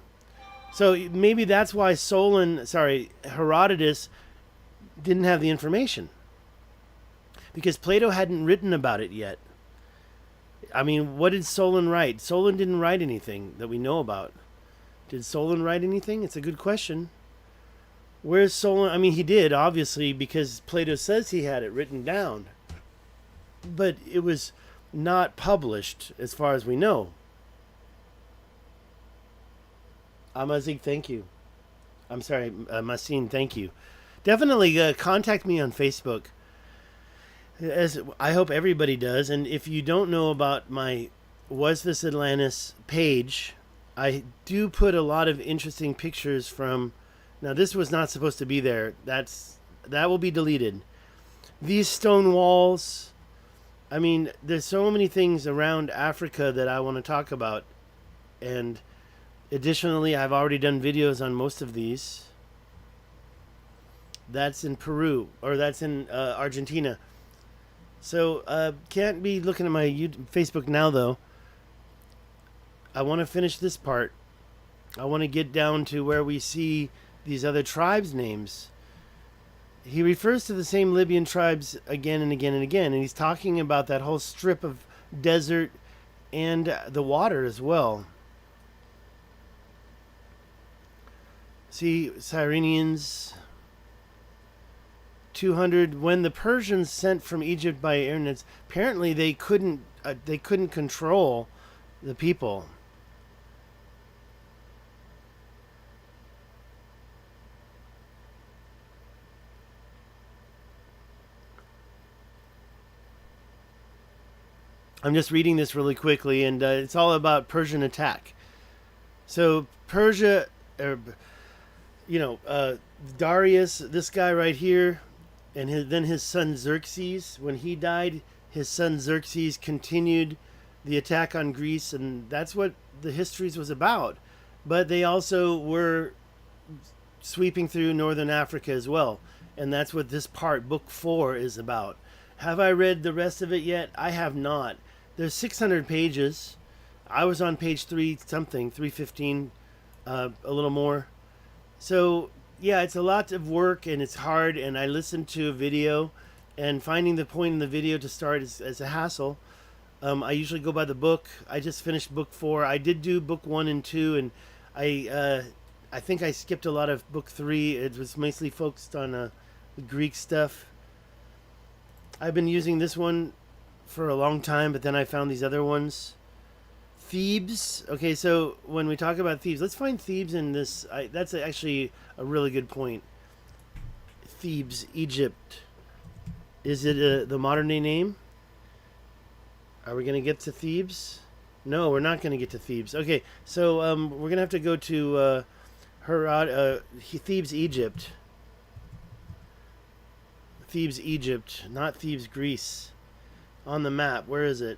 So maybe that's why Herodotus didn't have the information. Because Plato hadn't written about it yet. I mean, what did Solon write? Solon didn't write anything that we know about. Did Solon write anything? It's a good question. Where's Solon? I mean, he did, obviously, because Plato says he had it written down. But it was not published, as far as we know. Amazig, thank you. I'm sorry, Masin, thank you. Definitely contact me on Facebook. As I hope everybody does. And if you don't know about my Was This Atlantis page, I do put a lot of interesting pictures from... Now, this was not supposed to be there. That will be deleted. These stone walls. I mean, there's so many things around Africa that I want to talk about. And additionally, I've already done videos on most of these. That's in Peru, or that's in Argentina. So, can't be looking at my Facebook now, though. I want to finish this part. I want to get down to where we see these other tribes' names. He refers to the same Libyan tribes again and again and again, and he's talking about that whole strip of desert and the water as well. See, Cyrenians... 200. When the Persians sent from Egypt by airnets, apparently they couldn't control the people. I'm just reading this really quickly, and it's all about Persian attack. So Persia, Darius, this guy right here. And then his son Xerxes, when he died, his son Xerxes continued the attack on Greece, and that's what the histories was about. But they also were sweeping through northern Africa as well, and that's what this part, book 4, is about. Have I read the rest of it yet? I have not. There's 600 pages. I was on page 315, a little more. So... yeah, it's a lot of work and it's hard, and I listened to a video, and finding the point in the video to start is a hassle. I usually go by the book. I just finished book 4. I did do book 1 and 2, and I think I skipped a lot of book 3. It was mostly focused on the Greek stuff. I've been using this one for a long time, but then I found these other ones. Thebes. Okay, so when we talk about Thebes, let's find Thebes in this. That's actually a really good point. Thebes, Egypt. Is it the modern day name? Are we going to get to Thebes? No, we're not going to get to Thebes. Okay, so we're going to have to go to Thebes, Egypt. Thebes, Egypt, not Thebes, Greece. On the map, where is it?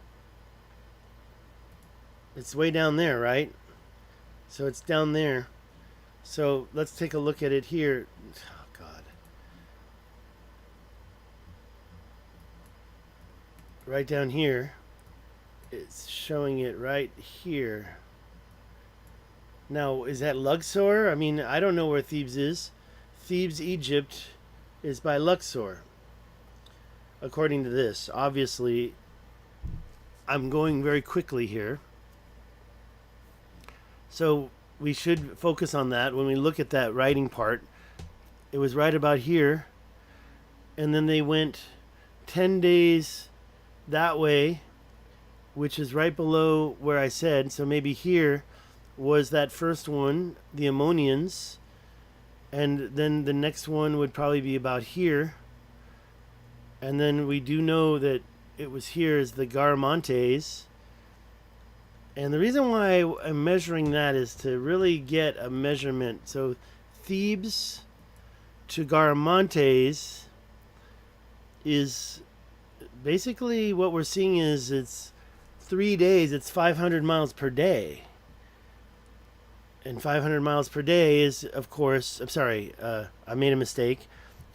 It's way down there, right? So it's down there. So let's take a look at it here. Oh, God. Right down here. It's showing it right here. Now, is that Luxor? I mean, I don't know where Thebes is. Thebes, Egypt is by Luxor. according to this. Obviously, I'm going very quickly here. So we should focus on that when we look at that writing part. It was right about here. And then they went 10 days that way, which is right below where I said. So maybe here was that first one, the Ammonians. And then the next one would probably be about here. And then we do know that it was here is the Garamantes. And the reason why I'm measuring that is to really get a measurement. So Thebes to Garamantes is basically what we're seeing is it's 3 days, it's 500 miles per day. And 500 miles per day is, of course, I'm sorry, I made a mistake.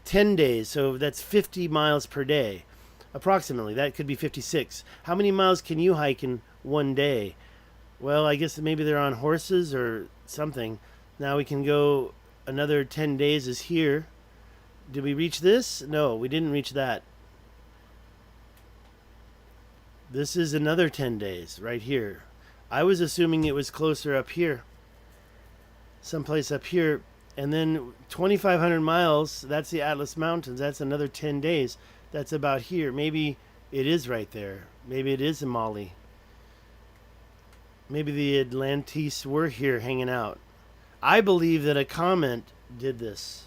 10 days, so that's 50 miles per day. Approximately, that could be 56. How many miles can you hike in one day? Well, I guess maybe they're on horses or something. Now we can go another 10 days is here. Did we reach this? No, we didn't reach that. This is another 10 days right here. I was assuming it was closer up here. Someplace up here. And then 2,500 miles, that's the Atlas Mountains. That's another 10 days. That's about here. Maybe it is right there. Maybe it is in Mali. Maybe the Atlantis were here hanging out. I believe that a comment did this.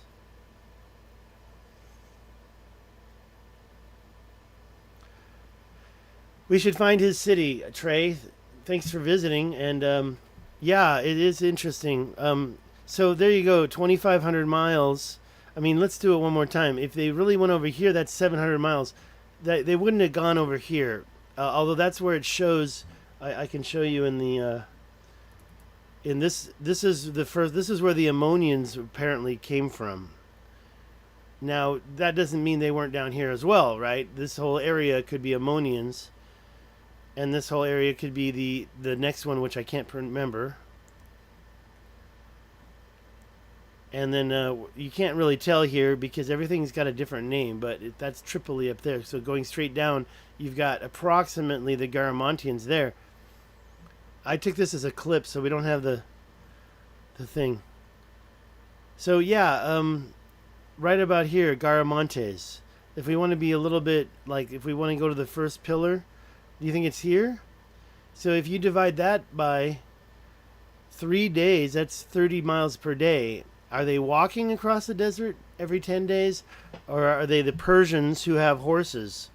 We should find his city, Trey. Thanks for visiting. And yeah, it is interesting. So there you go, 2,500 miles. I mean, let's do it one more time. If they really went over here, that's 700 miles. They wouldn't have gone over here. Although that's where it shows. I can show you in the in this. This is the first. This is where the Ammonians apparently came from. Now that doesn't mean they weren't down here as well, right? This whole area could be Ammonians, and this whole area could be the next one, which I can't remember. And then you can't really tell here because everything's got a different name, but that's Tripoli up there. So going straight down, you've got approximately the Garamantians there. I took this as a clip, so we don't have the thing. So yeah, right about here, Garamantes. If we want to be a little bit, like if we want to go to the first pillar, do you think it's here? So if you divide that by 3 days, that's 30 miles per day. Are they walking across the desert every 10 days? Or are they the Persians who have horses?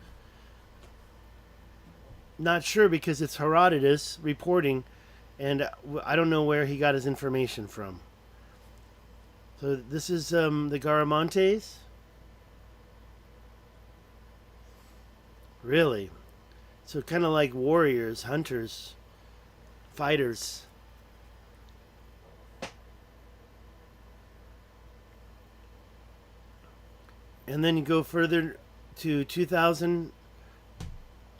Not sure because it's Herodotus reporting, and I don't know where he got his information from. So this is the Garamantes. Really? So kind of like warriors, hunters, fighters. And then you go further to 2000.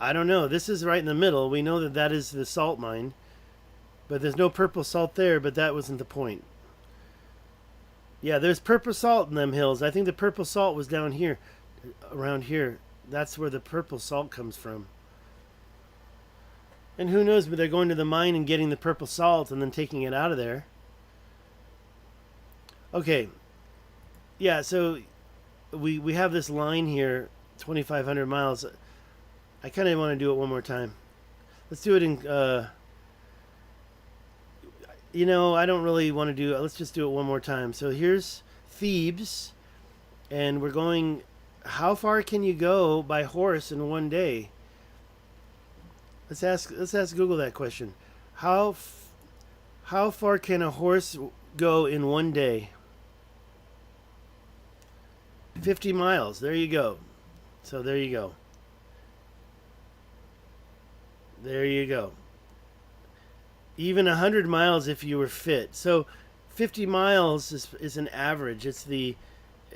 I don't know. This is right in the middle. We know that that is the salt mine. But there's no purple salt there, but that wasn't the point. Yeah, there's purple salt in them hills. I think the purple salt was down here, around here. That's where the purple salt comes from. And who knows, but they're going to the mine and getting the purple salt and then taking it out of there. Okay. Yeah, so we have this line here, 2,500 miles. I kind of want to do it one more time. Let's do it in, I don't really want to do it. Let's just do it one more time. So here's Thebes, and we're going, how far can you go by horse in one day? Let's ask Google that question. How far can a horse go in one day? 50 miles. There you go. So there you go. There you go. Even 100 miles if you were fit. So 50 miles is an average. It's the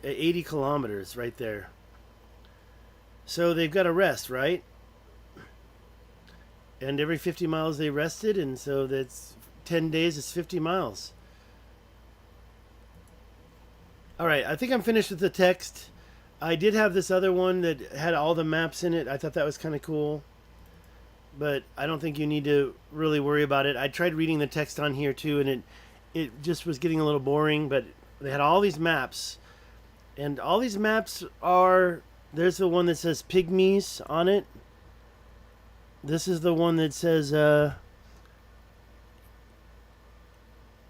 80 kilometers right there. So they've got to rest, right? And every 50 miles they rested, and so that's 10 days is 50 miles. All right, I think I'm finished with the text. I did have this other one that had all the maps in it. I thought that was kind of cool, but I don't think you need to really worry about it. I tried reading the text on here too, and it just was getting a little boring. But they had all these maps, and all these maps are. There's the one that says pygmies on it. This is the one that says.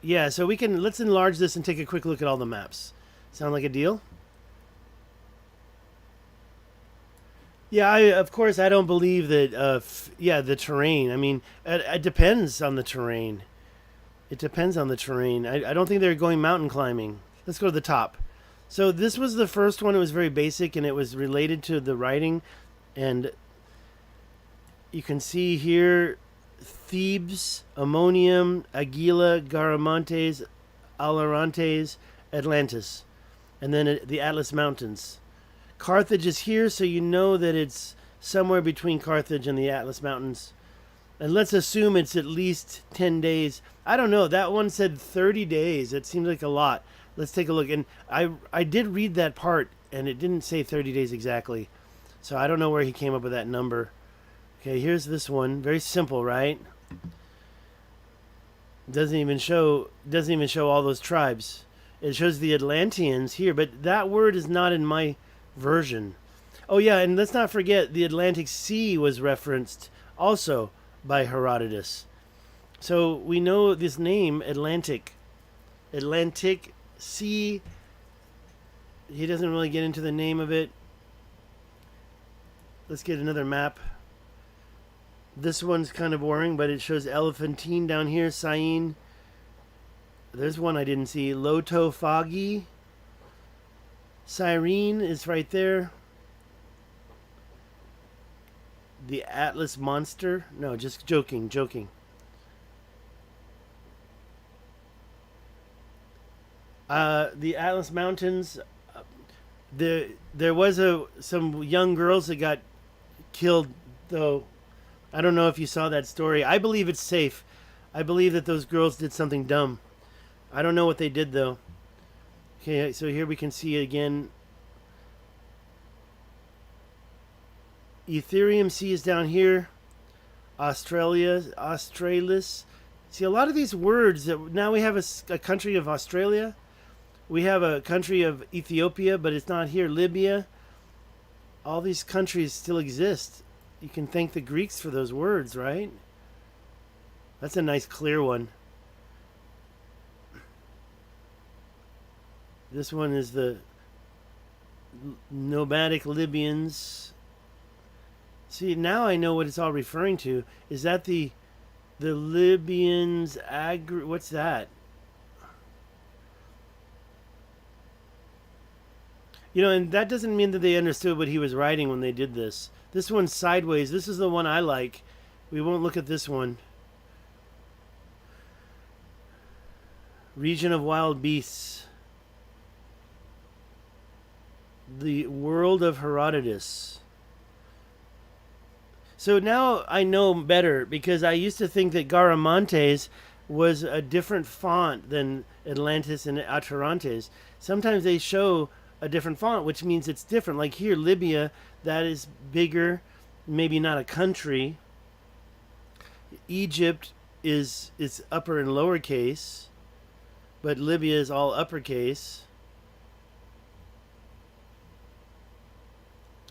Yeah, so let's enlarge this and take a quick look at all the maps. Sound like a deal? Yeah, of course I don't believe that. The terrain. I mean, it depends on the terrain. It depends on the terrain. I don't think they're going mountain climbing. Let's go to the top. So this was the first one. It was very basic and it was related to the writing, and you can see here Thebes, Ammonium, Aguila, Garamantes, Alarantes, Atlantis, and then the Atlas Mountains. Carthage is here, so you know that it's somewhere between Carthage and the Atlas Mountains. And let's assume it's at least 10 days. I don't know. That one said 30 days. It seems like a lot. Let's take a look. And I did read that part, and it didn't say 30 days exactly. So I don't know where he came up with that number. Okay, here's this one. Very simple, right? Doesn't even show all those tribes. It shows the Atlanteans here, but that word is not in my version. Oh yeah, and let's not forget the Atlantic Sea was referenced also by Herodotus. So we know this name Atlantic Sea. He doesn't really get into the name of it. Let's get another map. This one's kind of boring, but it shows Elephantine down here, Syene. There's one I didn't see. Lotofagi. Cyrene is right there. The Atlas Monster. No, just joking. The Atlas Mountains. There was some young girls that got killed, though. I don't know if you saw that story. I believe it's safe. I believe that those girls did something dumb. I don't know what they did, though. Okay, so here we can see again. Ethereum Sea is down here. Australis. See, a lot of these words that now we have a country of Australia. We have a country of Ethiopia, but it's not here. Libya. All these countries still exist. You can thank the Greeks for those words, right? That's a nice clear one. This one is the nomadic Libyans. See, now I know what it's all referring to. Is that the Libyans what's that? You know, and that doesn't mean that they understood what he was writing when they did this. This one's sideways. This is the one I like. We won't look at this one. Region of Wild Beasts. The World of Herodotus. So now I know better, because I used to think that Garamantes was a different font than Atlantis and Atarantes. Sometimes they show a different font, which means it's different. Like here, Libya, that is bigger, maybe not a country. Egypt is upper and lowercase, but Libya is all uppercase.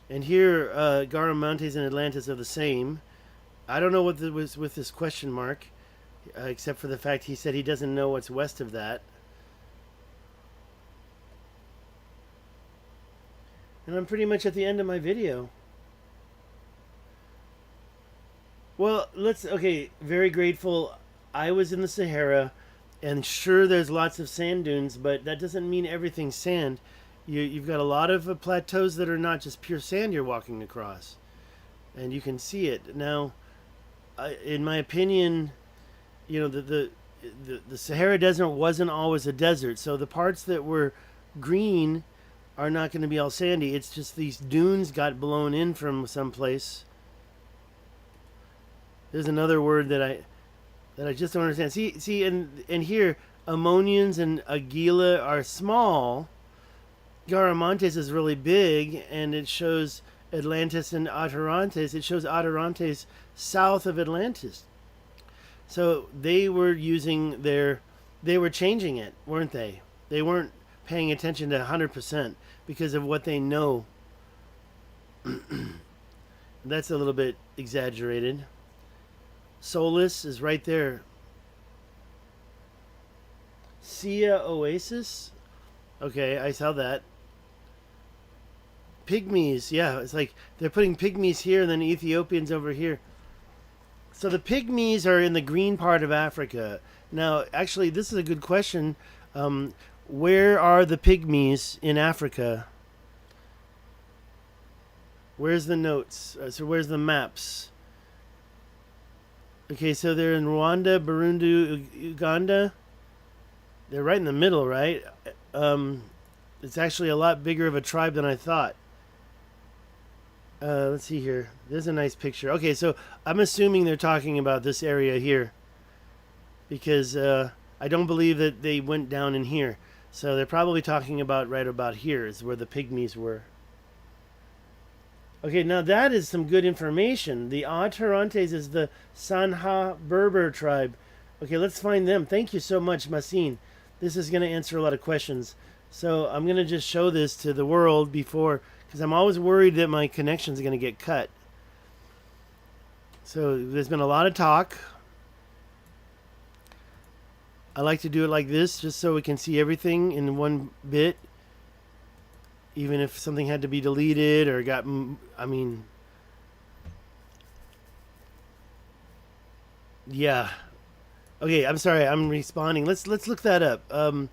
And here, Garamantes and Atlantis are the same. I don't know what was with this question mark, except for the fact he said he doesn't know what's west of that. And I'm pretty much at the end of my video. Well, okay, very grateful. I was in the Sahara, and sure, there's lots of sand dunes, but that doesn't mean everything's sand. You've got a lot of plateaus that are not just pure sand you're walking across. And you can see it. Now, in my opinion, you know, the Sahara Desert wasn't always a desert. So the parts that were green are not going to be all sandy. It's just these dunes got blown in from someplace. There's another word that I just don't understand. See, and here, Ammonians and Aguila are small, Garamantes is really big, and it shows Atlantis and Atarantes. It shows Atarantes south of Atlantis. So they were using they were changing it, weren't they? They weren't paying attention to 100% because of what they know. That's a little bit exaggerated. Solus is right there. Sia Oasis? Okay, I saw that. Pygmies, yeah, it's like they're putting pygmies here and then Ethiopians over here. So the pygmies are in the green part of Africa. Now, actually, this is a good question. Where are the pygmies in Africa? Where's the notes? So where's the maps? Okay, so they're in Rwanda, Burundi, Uganda. They're right in the middle, right? It's actually a lot bigger of a tribe than I thought. Let's see here. There's a nice picture. Okay, so I'm assuming they're talking about this area here. Because I don't believe that they went down in here. So they're probably talking about right about here is where the pygmies were. Okay, now that is some good information. The Atarantes is the Sanha Berber tribe. Okay, let's find them. Thank you so much, Masin. This is going to answer a lot of questions. So I'm going to just show this to the world before, because I'm always worried that my connection is going to get cut. So there's been a lot of talk. I like to do it like this, just so we can see everything in one bit. Even if something had to be deleted or got, yeah. Okay, I'm sorry, I'm responding. Let's look that up.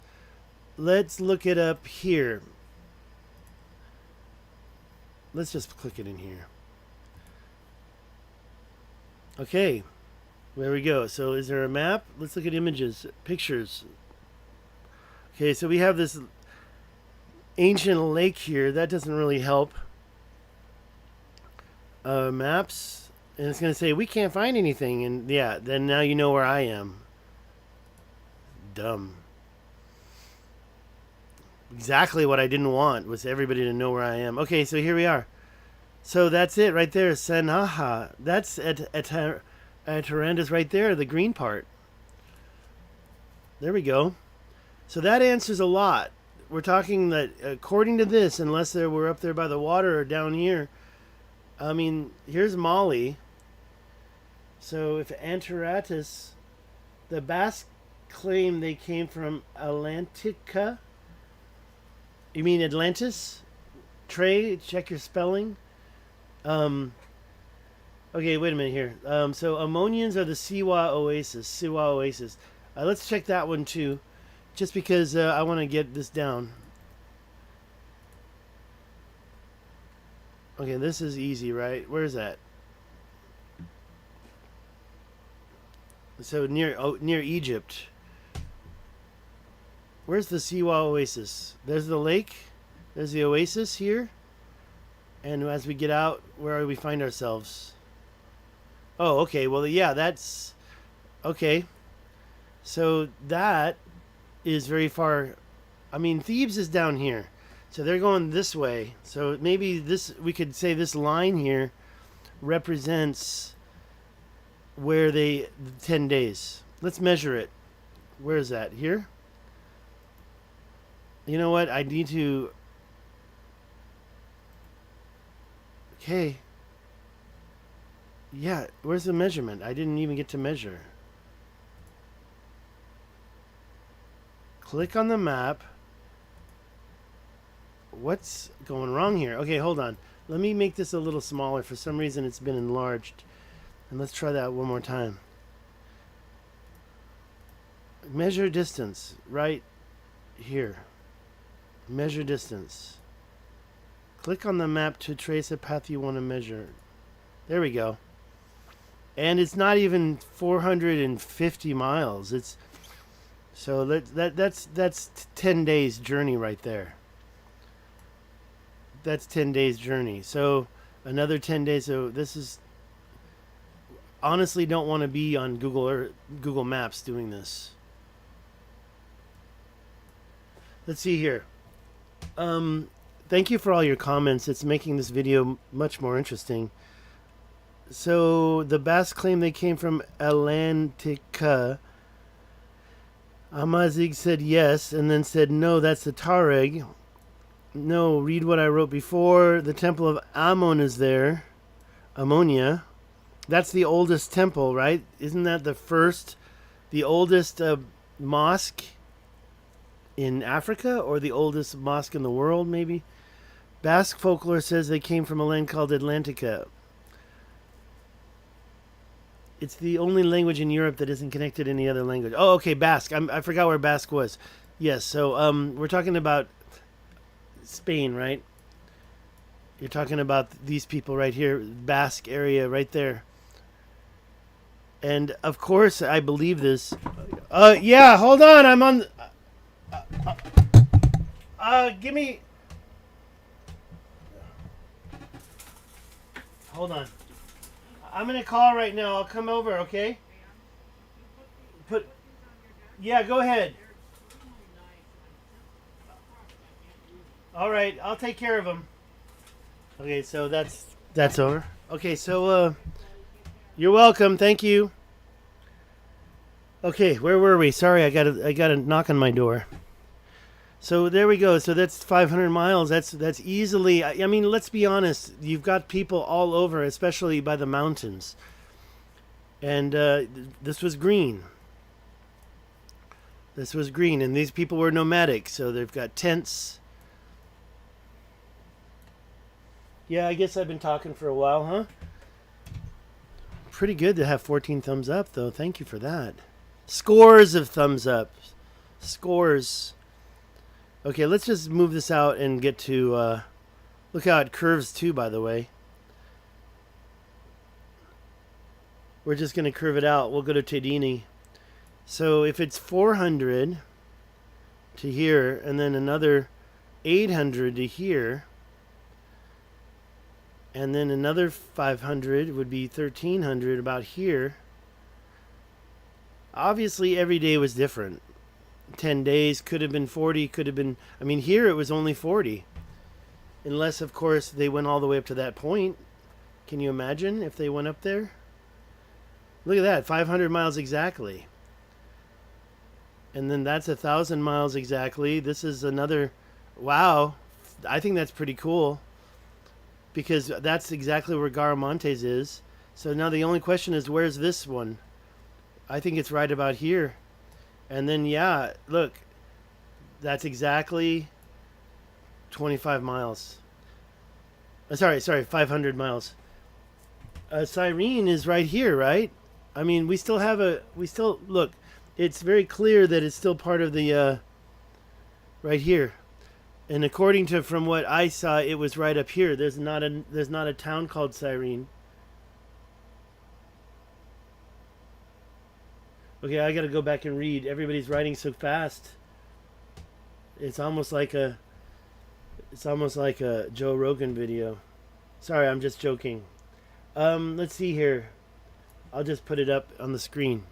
Let's look it up here. Let's just click it in here. Okay, there we go. So is there a map? Let's look at images, pictures. Okay, so we have this ancient lake here. That doesn't really help. Maps, and it's going to say we can't find anything, and yeah, then now you know where I am. Dumb. Exactly what I didn't want was everybody to know where I am. Okay, so here we are. So that's it right there, Sanaha. That's at Taranda's right there, the green part. There we go. So that answers a lot. We're talking that according to this, unless we're up there by the water or down here, I mean, here's Mali. So if Antaratus, the Basque claim they came from Atlantica. You mean Atlantis? Trey, check your spelling. Okay, wait a minute here. So Ammonians are the Siwa Oasis. Let's check that one too, just because I want to get this down. Okay, this is easy, right? Where is that? So near Egypt. Where's the Siwa Oasis? There's the lake. There's the oasis here. And as we get out, where do we find ourselves? Oh, okay. Well, yeah, that's... Okay. So that is very far... I mean, Thebes is down here. So they're going this way. So maybe this... We could say this line here represents where 10 days. Let's measure it. Where is that? Here? You know what? I need to... Okay. Yeah, where's the measurement? I didn't even get to measure. Click on the map. What's going wrong here? Okay, hold on. Let me make this a little smaller. For some reason, it's been enlarged. And let's try that one more time. Measure distance. Right here. Measure distance. Click on the map to trace a path you want to measure. There we go. And it's not even 450 miles. It's so that's 10 days journey right there. That's 10 days journey. So another 10 days. So this is honestly don't want to be on Google Maps doing this. Let's see here. Thank you for all your comments. It's making this video much more interesting. So the Basque claim they came from Atlantica. Amazigh said yes, and then said no, that's the Tuareg. No, read what I wrote before. The temple of Ammon is there. Ammonia. That's the oldest temple, right? Isn't that the oldest mosque in Africa, or the oldest mosque in the world, maybe? Basque folklore says they came from a land called Atlantica. It's the only language in Europe that isn't connected to any other language. Oh, okay, Basque. I forgot where Basque was. Yes, so we're talking about Spain, right? You're talking about these people right here, Basque area right there. And of course, I believe this. Yeah, hold on. I'm on. Give me. Hold on. I'm gonna call right now. I'll come over, okay? Put. Yeah, go ahead. All right, I'll take care of them. Okay, so that's over. Okay, so you're welcome. Thank you. Okay, where were we? Sorry, I got a knock on my door. So there we go. So that's 500 miles. That's easily. I mean, let's be honest. You've got people all over, especially by the mountains. And this was green. This was green, and these people were nomadic. So they've got tents. Yeah, I guess I've been talking for a while, huh? Pretty good to have 14 thumbs up, though. Thank you for that. Scores of thumbs up. Scores. Okay, let's just move this out and get to... look how it curves, too, by the way. We're just going to curve it out. We'll go to Tedini. So if it's 400 to here, and then another 800 to here... And then another 500 would be 1,300 about here. Obviously, every day was different. 10 days could have been 40, could have been... I mean, here it was only 40. Unless, of course, they went all the way up to that point. Can you imagine if they went up there? Look at that, 500 miles exactly. And then that's 1,000 miles exactly. This is another... Wow, I think that's pretty cool. Because that's exactly where Garamontes is. So now the only question is, where's this one? I think it's right about here. And then, yeah, look. That's exactly 25 miles. Sorry, 500 miles. Cyrene is right here, right? I mean, we still, look, it's very clear that it's still part of the, right here. And according to from what I saw, it was right up here. There's not a town called Cyrene. Okay, I got to go back and read. Everybody's writing so fast. It's almost like a Joe Rogan video. Sorry, I'm just joking. Let's see here. I'll just put it up on the screen.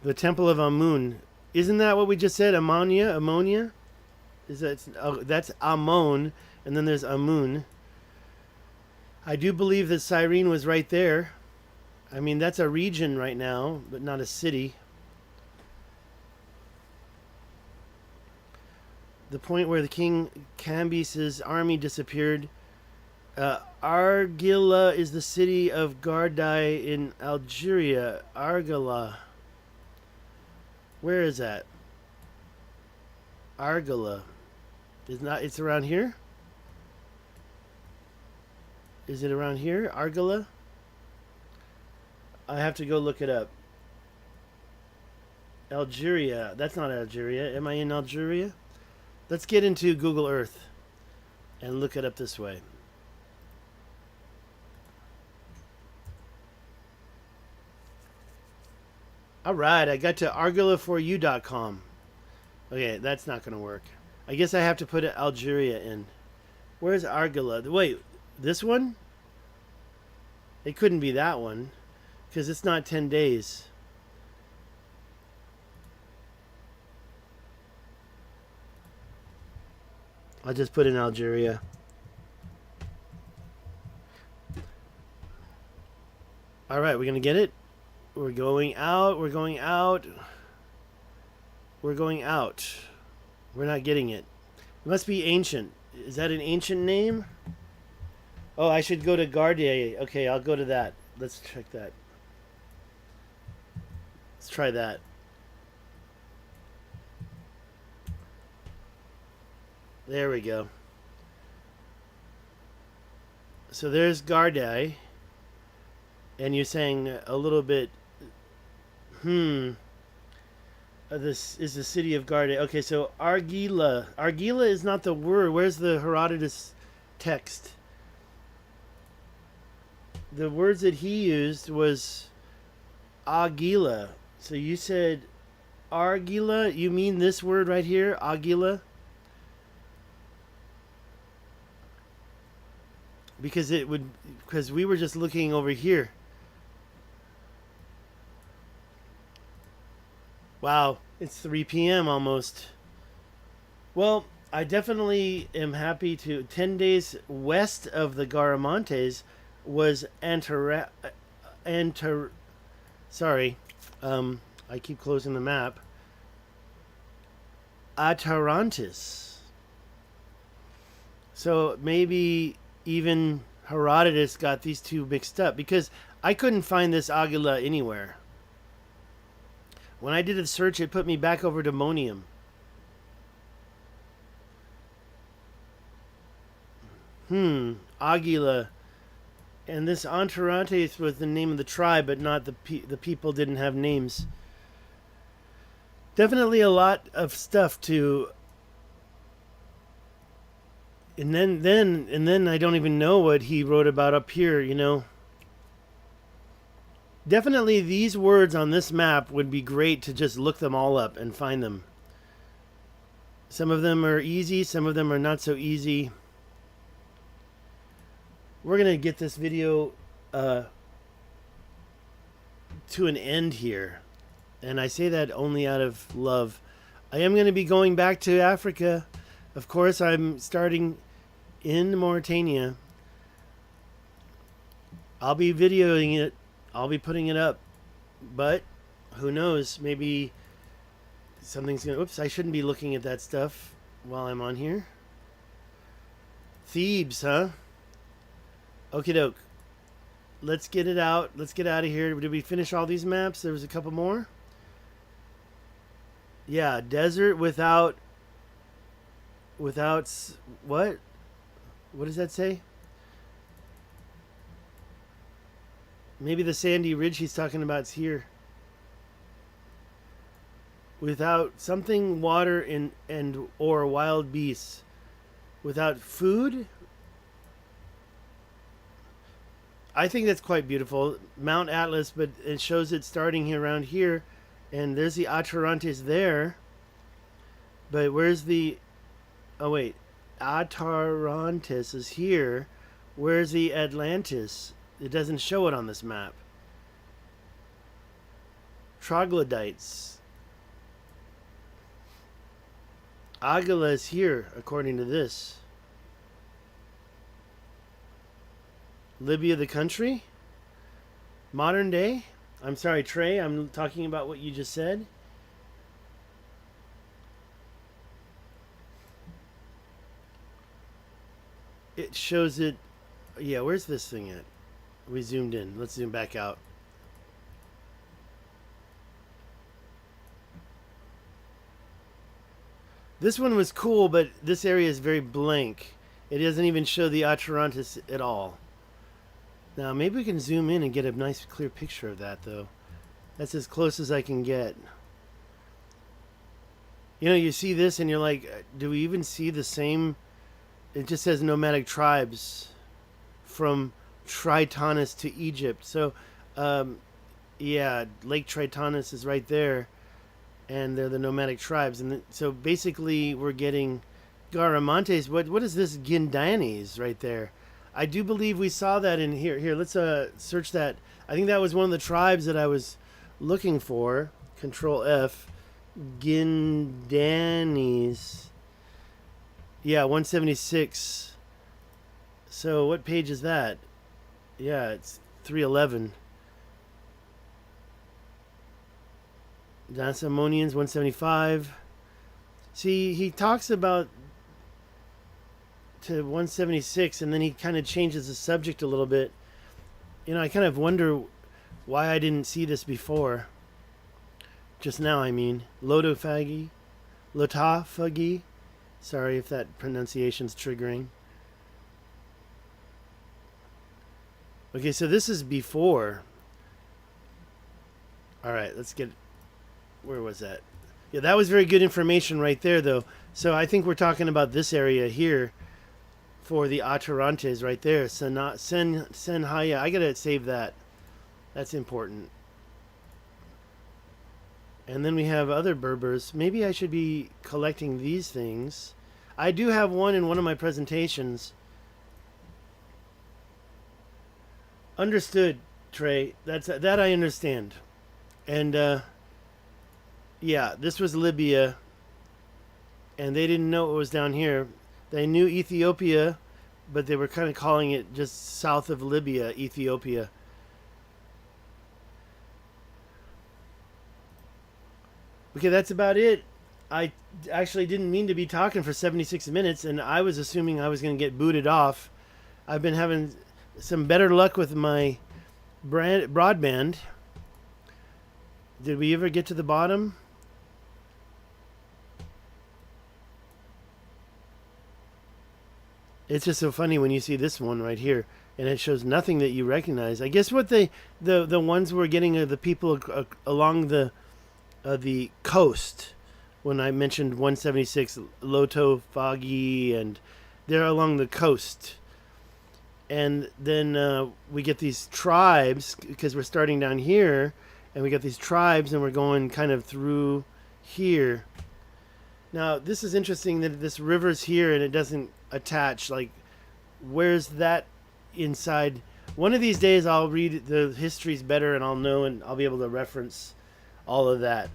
The Temple of Amun. Isn't that what we just said? Ammonia? That's Ammon, and then there's Amun. I do believe that Cyrene was right there. I mean, that's a region right now, but not a city. The point where the King Cambyses' army disappeared. Argila is the city of Gardai in Algeria. Argila. Where is that? Argila. It's around here? Is it around here? Argila? I have to go look it up. Algeria. That's not Algeria. Am I in Algeria? Let's get into Google Earth and look it up this way. Alright, I got to argila4u.com. Okay, that's not going to work. I guess I have to put Algeria in. Where's Argila? Wait, this one? It couldn't be that one, because it's not 10 days. I'll just put in Algeria. All right, we're going to get it. We're going out. We're going out. We're going out. We're not getting it. It must be ancient. Is that an ancient name? Oh, I should go to Gardier. Okay, I'll go to that. Let's check that. Let's try that. There we go. So there's Gardier. And you're saying a little bit, this is the city of Garde. Okay, so Argila. Argila is not the word. Where's the Herodotus text? The words that he used was Agila. So you said Argila. You mean this word right here, Agila? Because we were just looking over here. Wow, it's 3 p.m. almost. Well, I definitely am happy to. 10 days west of the Garamantes was sorry, I keep closing the map. Atlantis. So maybe even Herodotus got these two mixed up because I couldn't find this Agila anywhere. When I did a search, it put me back over to Monium. Agila. And this Antarantes was the name of the tribe, but not the people didn't have names. Definitely a lot of stuff to. And then I don't even know what he wrote about up here, you know. Definitely these words on this map would be great to just look them all up and find them. Some of them are easy, some of them are not so easy. We're going to get this video to an end here. And I say that only out of love. I am going to be going back to Africa. Of course, I'm starting in Mauritania. I'll be videoing it. I'll be putting it up, but who knows? Maybe something's gonna. Oops! I shouldn't be looking at that stuff while I'm on here. Thebes, huh? Okie doke. Let's get it out. Let's get out of here. Did we finish all these maps? There was a couple more. Yeah, desert without what? What does that say? Maybe the sandy ridge he's talking about is here. Without something, water and or wild beasts. Without food? I think that's quite beautiful. Mount Atlas, but it shows it starting here around here. And there's the Atarantes there. But where's the... Oh, wait. Atarantes is here. Where's the Atlantis? It doesn't show it on this map. Troglodytes. Agila is here, according to this. Libya, the country? Modern day? I'm sorry, Trey, I'm talking about what you just said. It shows it... Yeah, where's this thing at? We zoomed in. Let's zoom back out. This one was cool, but this area is very blank. It doesn't even show the Atarantis at all. Now, maybe we can zoom in and get a nice clear picture of that, though. That's as close as I can get. You know, you see this and you're like, do we even see the same... It just says nomadic tribes from Tritonus to Egypt. So, yeah, Lake Tritonus is right there. And they're the nomadic tribes. And so basically we're getting Garamantes. What is this Guindanese right there? I do believe we saw that in here. Here, let's search that. I think that was one of the tribes that I was looking for. Control F. Guindanese. Yeah, 176. So what page is that? Yeah, it's 311. Lacedaemonians 175. See, he talks about to 176, and then he kind of changes the subject a little bit. You know, I kind of wonder why I didn't see this before. Just now, I mean. Lotophagy. Sorry if that pronunciation's triggering. Okay, so this is before. All right, let's get... Where was that? Yeah, that was very good information right there, though. So I think we're talking about this area here for the Atlantis right there. Senhaya. I got to save that. That's important. And then we have other Berbers. Maybe I should be collecting these things. I do have one in one of my presentations. Understood, Trey. That I understand. And yeah, this was Libya, and they didn't know it was down here. They knew Ethiopia, but they were kind of calling it just south of Libya, Ethiopia. Okay, that's about it. I actually didn't mean to be talking for 76 minutes, and I was assuming I was going to get booted off. I've been having some better luck with my broadband. Did we ever get to the bottom? It's just so funny when you see this one right here, and it shows nothing that you recognize. I guess what the ones we're getting are the people along the coast. When I mentioned 176 Lotophagy, and they're along the coast. And then we get these tribes, because we're starting down here, and we got these tribes, and we're going kind of through here. Now, this is interesting that this river's here, and it doesn't attach. Like, where's that inside? One of these days, I'll read the histories better, and I'll know, and I'll be able to reference all of that.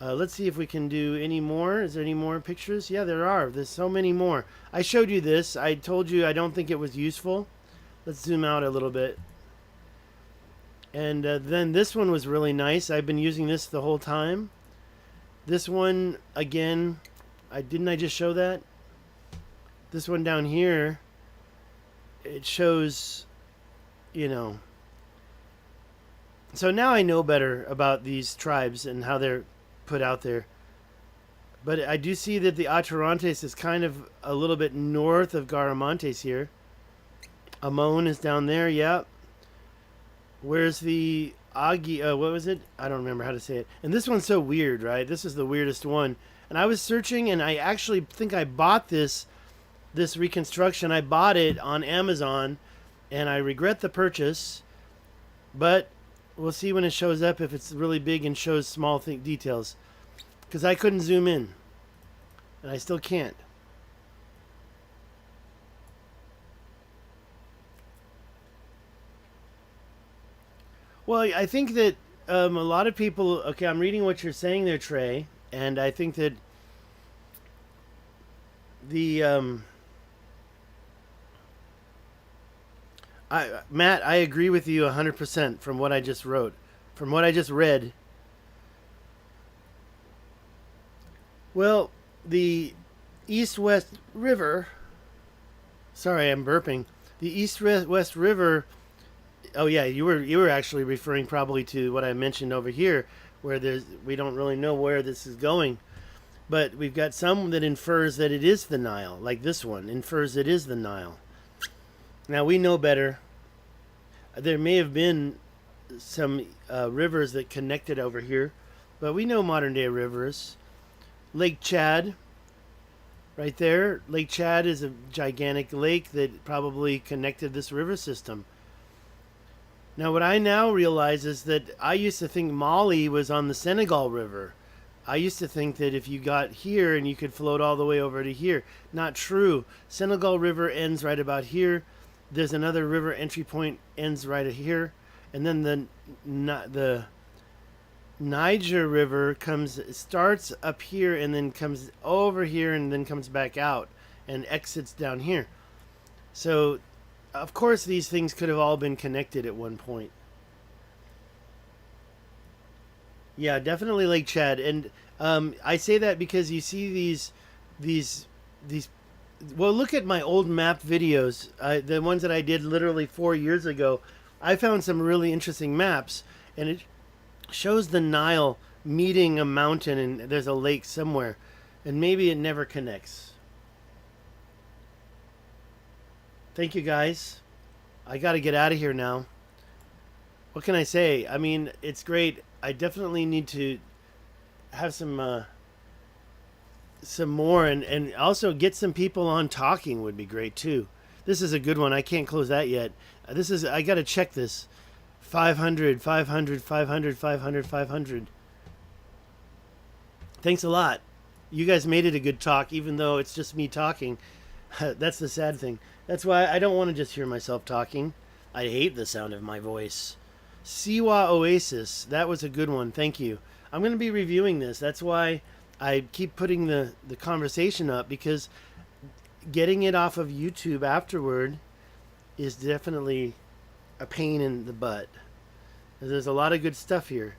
Let's see if we can do any more. Is there any more pictures? Yeah, there are. There's so many more. I showed you this. I told you I don't think it was useful. Let's zoom out a little bit. And then this one was really nice. I've been using this the whole time. This one, again, didn't I just show that? This one down here, it shows, you know. So now I know better about these tribes and how they're put out there. But I do see that the Atlantis is kind of a little bit north of Garamantes here. Amon is down there, yeah. Where's the Agi? What was it? I don't remember how to say it. And this one's so weird, right? This is the weirdest one. And I was searching, and I actually think I bought this reconstruction. I bought it on Amazon, and I regret the purchase. But we'll see when it shows up if it's really big and shows small details. Because I couldn't zoom in. And I still can't. Well, I think that a lot of people... Okay, I'm reading what you're saying there, Trey. And I think that the... Matt, I agree with you 100% from what I just wrote. From what I just read. Well, the East-West River... Sorry, I'm burping. The East-West River... Oh, yeah, you were actually referring probably to what I mentioned over here, where we don't really know where this is going. But we've got some that infers that it is the Nile, like this one, infers it is the Nile. Now, we know better. There may have been some rivers that connected over here, but we know modern-day rivers. Lake Chad, right there. Lake Chad is a gigantic lake that probably connected this river system. Now, what I now realize is that I used to think Mali was on the Senegal River. I used to think that if you got here and you could float all the way over to here. Not true. Senegal River ends right about here. There's another river entry point ends right here. And then the Niger River starts up here and then comes over here and then comes back out. and exits down here. So, of course, these things could have all been connected at one point. Yeah, definitely Lake Chad, and I say that because you see these, these. Well, look at my old map videos, the ones that I did literally 4 years ago. I found some really interesting maps, and it shows the Nile meeting a mountain, and there's a lake somewhere, and maybe it never connects. Thank you, guys. I got to get out of here now. What can I say? I mean, it's great. I definitely need to have some more, and also get some people on talking would be great too. This is a good one. I can't close that yet. This is I got to check this. 500, 500, 500, 500, 500. Thanks a lot. You guys made it a good talk, even though it's just me talking. That's the sad thing. That's why I don't want to just hear myself talking. I hate the sound of my voice. Siwa Oasis. That was a good one. Thank you. I'm going to be reviewing this. That's why I keep putting the conversation up, because getting it off of YouTube afterward is definitely a pain in the butt. There's a lot of good stuff here.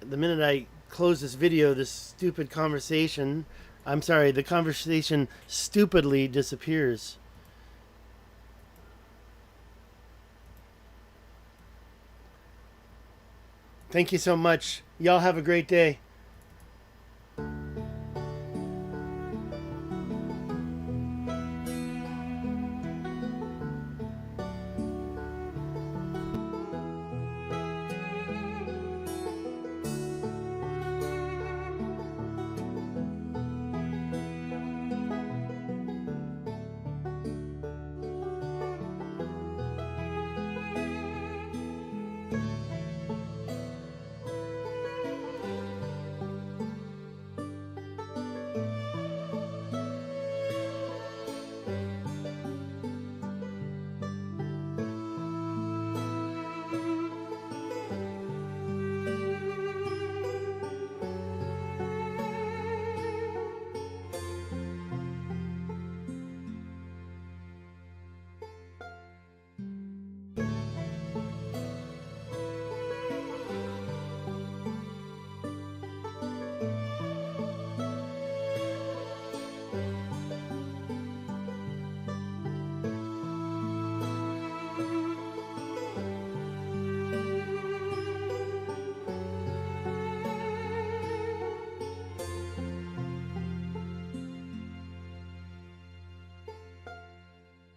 The minute I close this video, this stupid conversation, I'm sorry, the conversation stupidly disappears. Thank you so much. Y'all have a great day.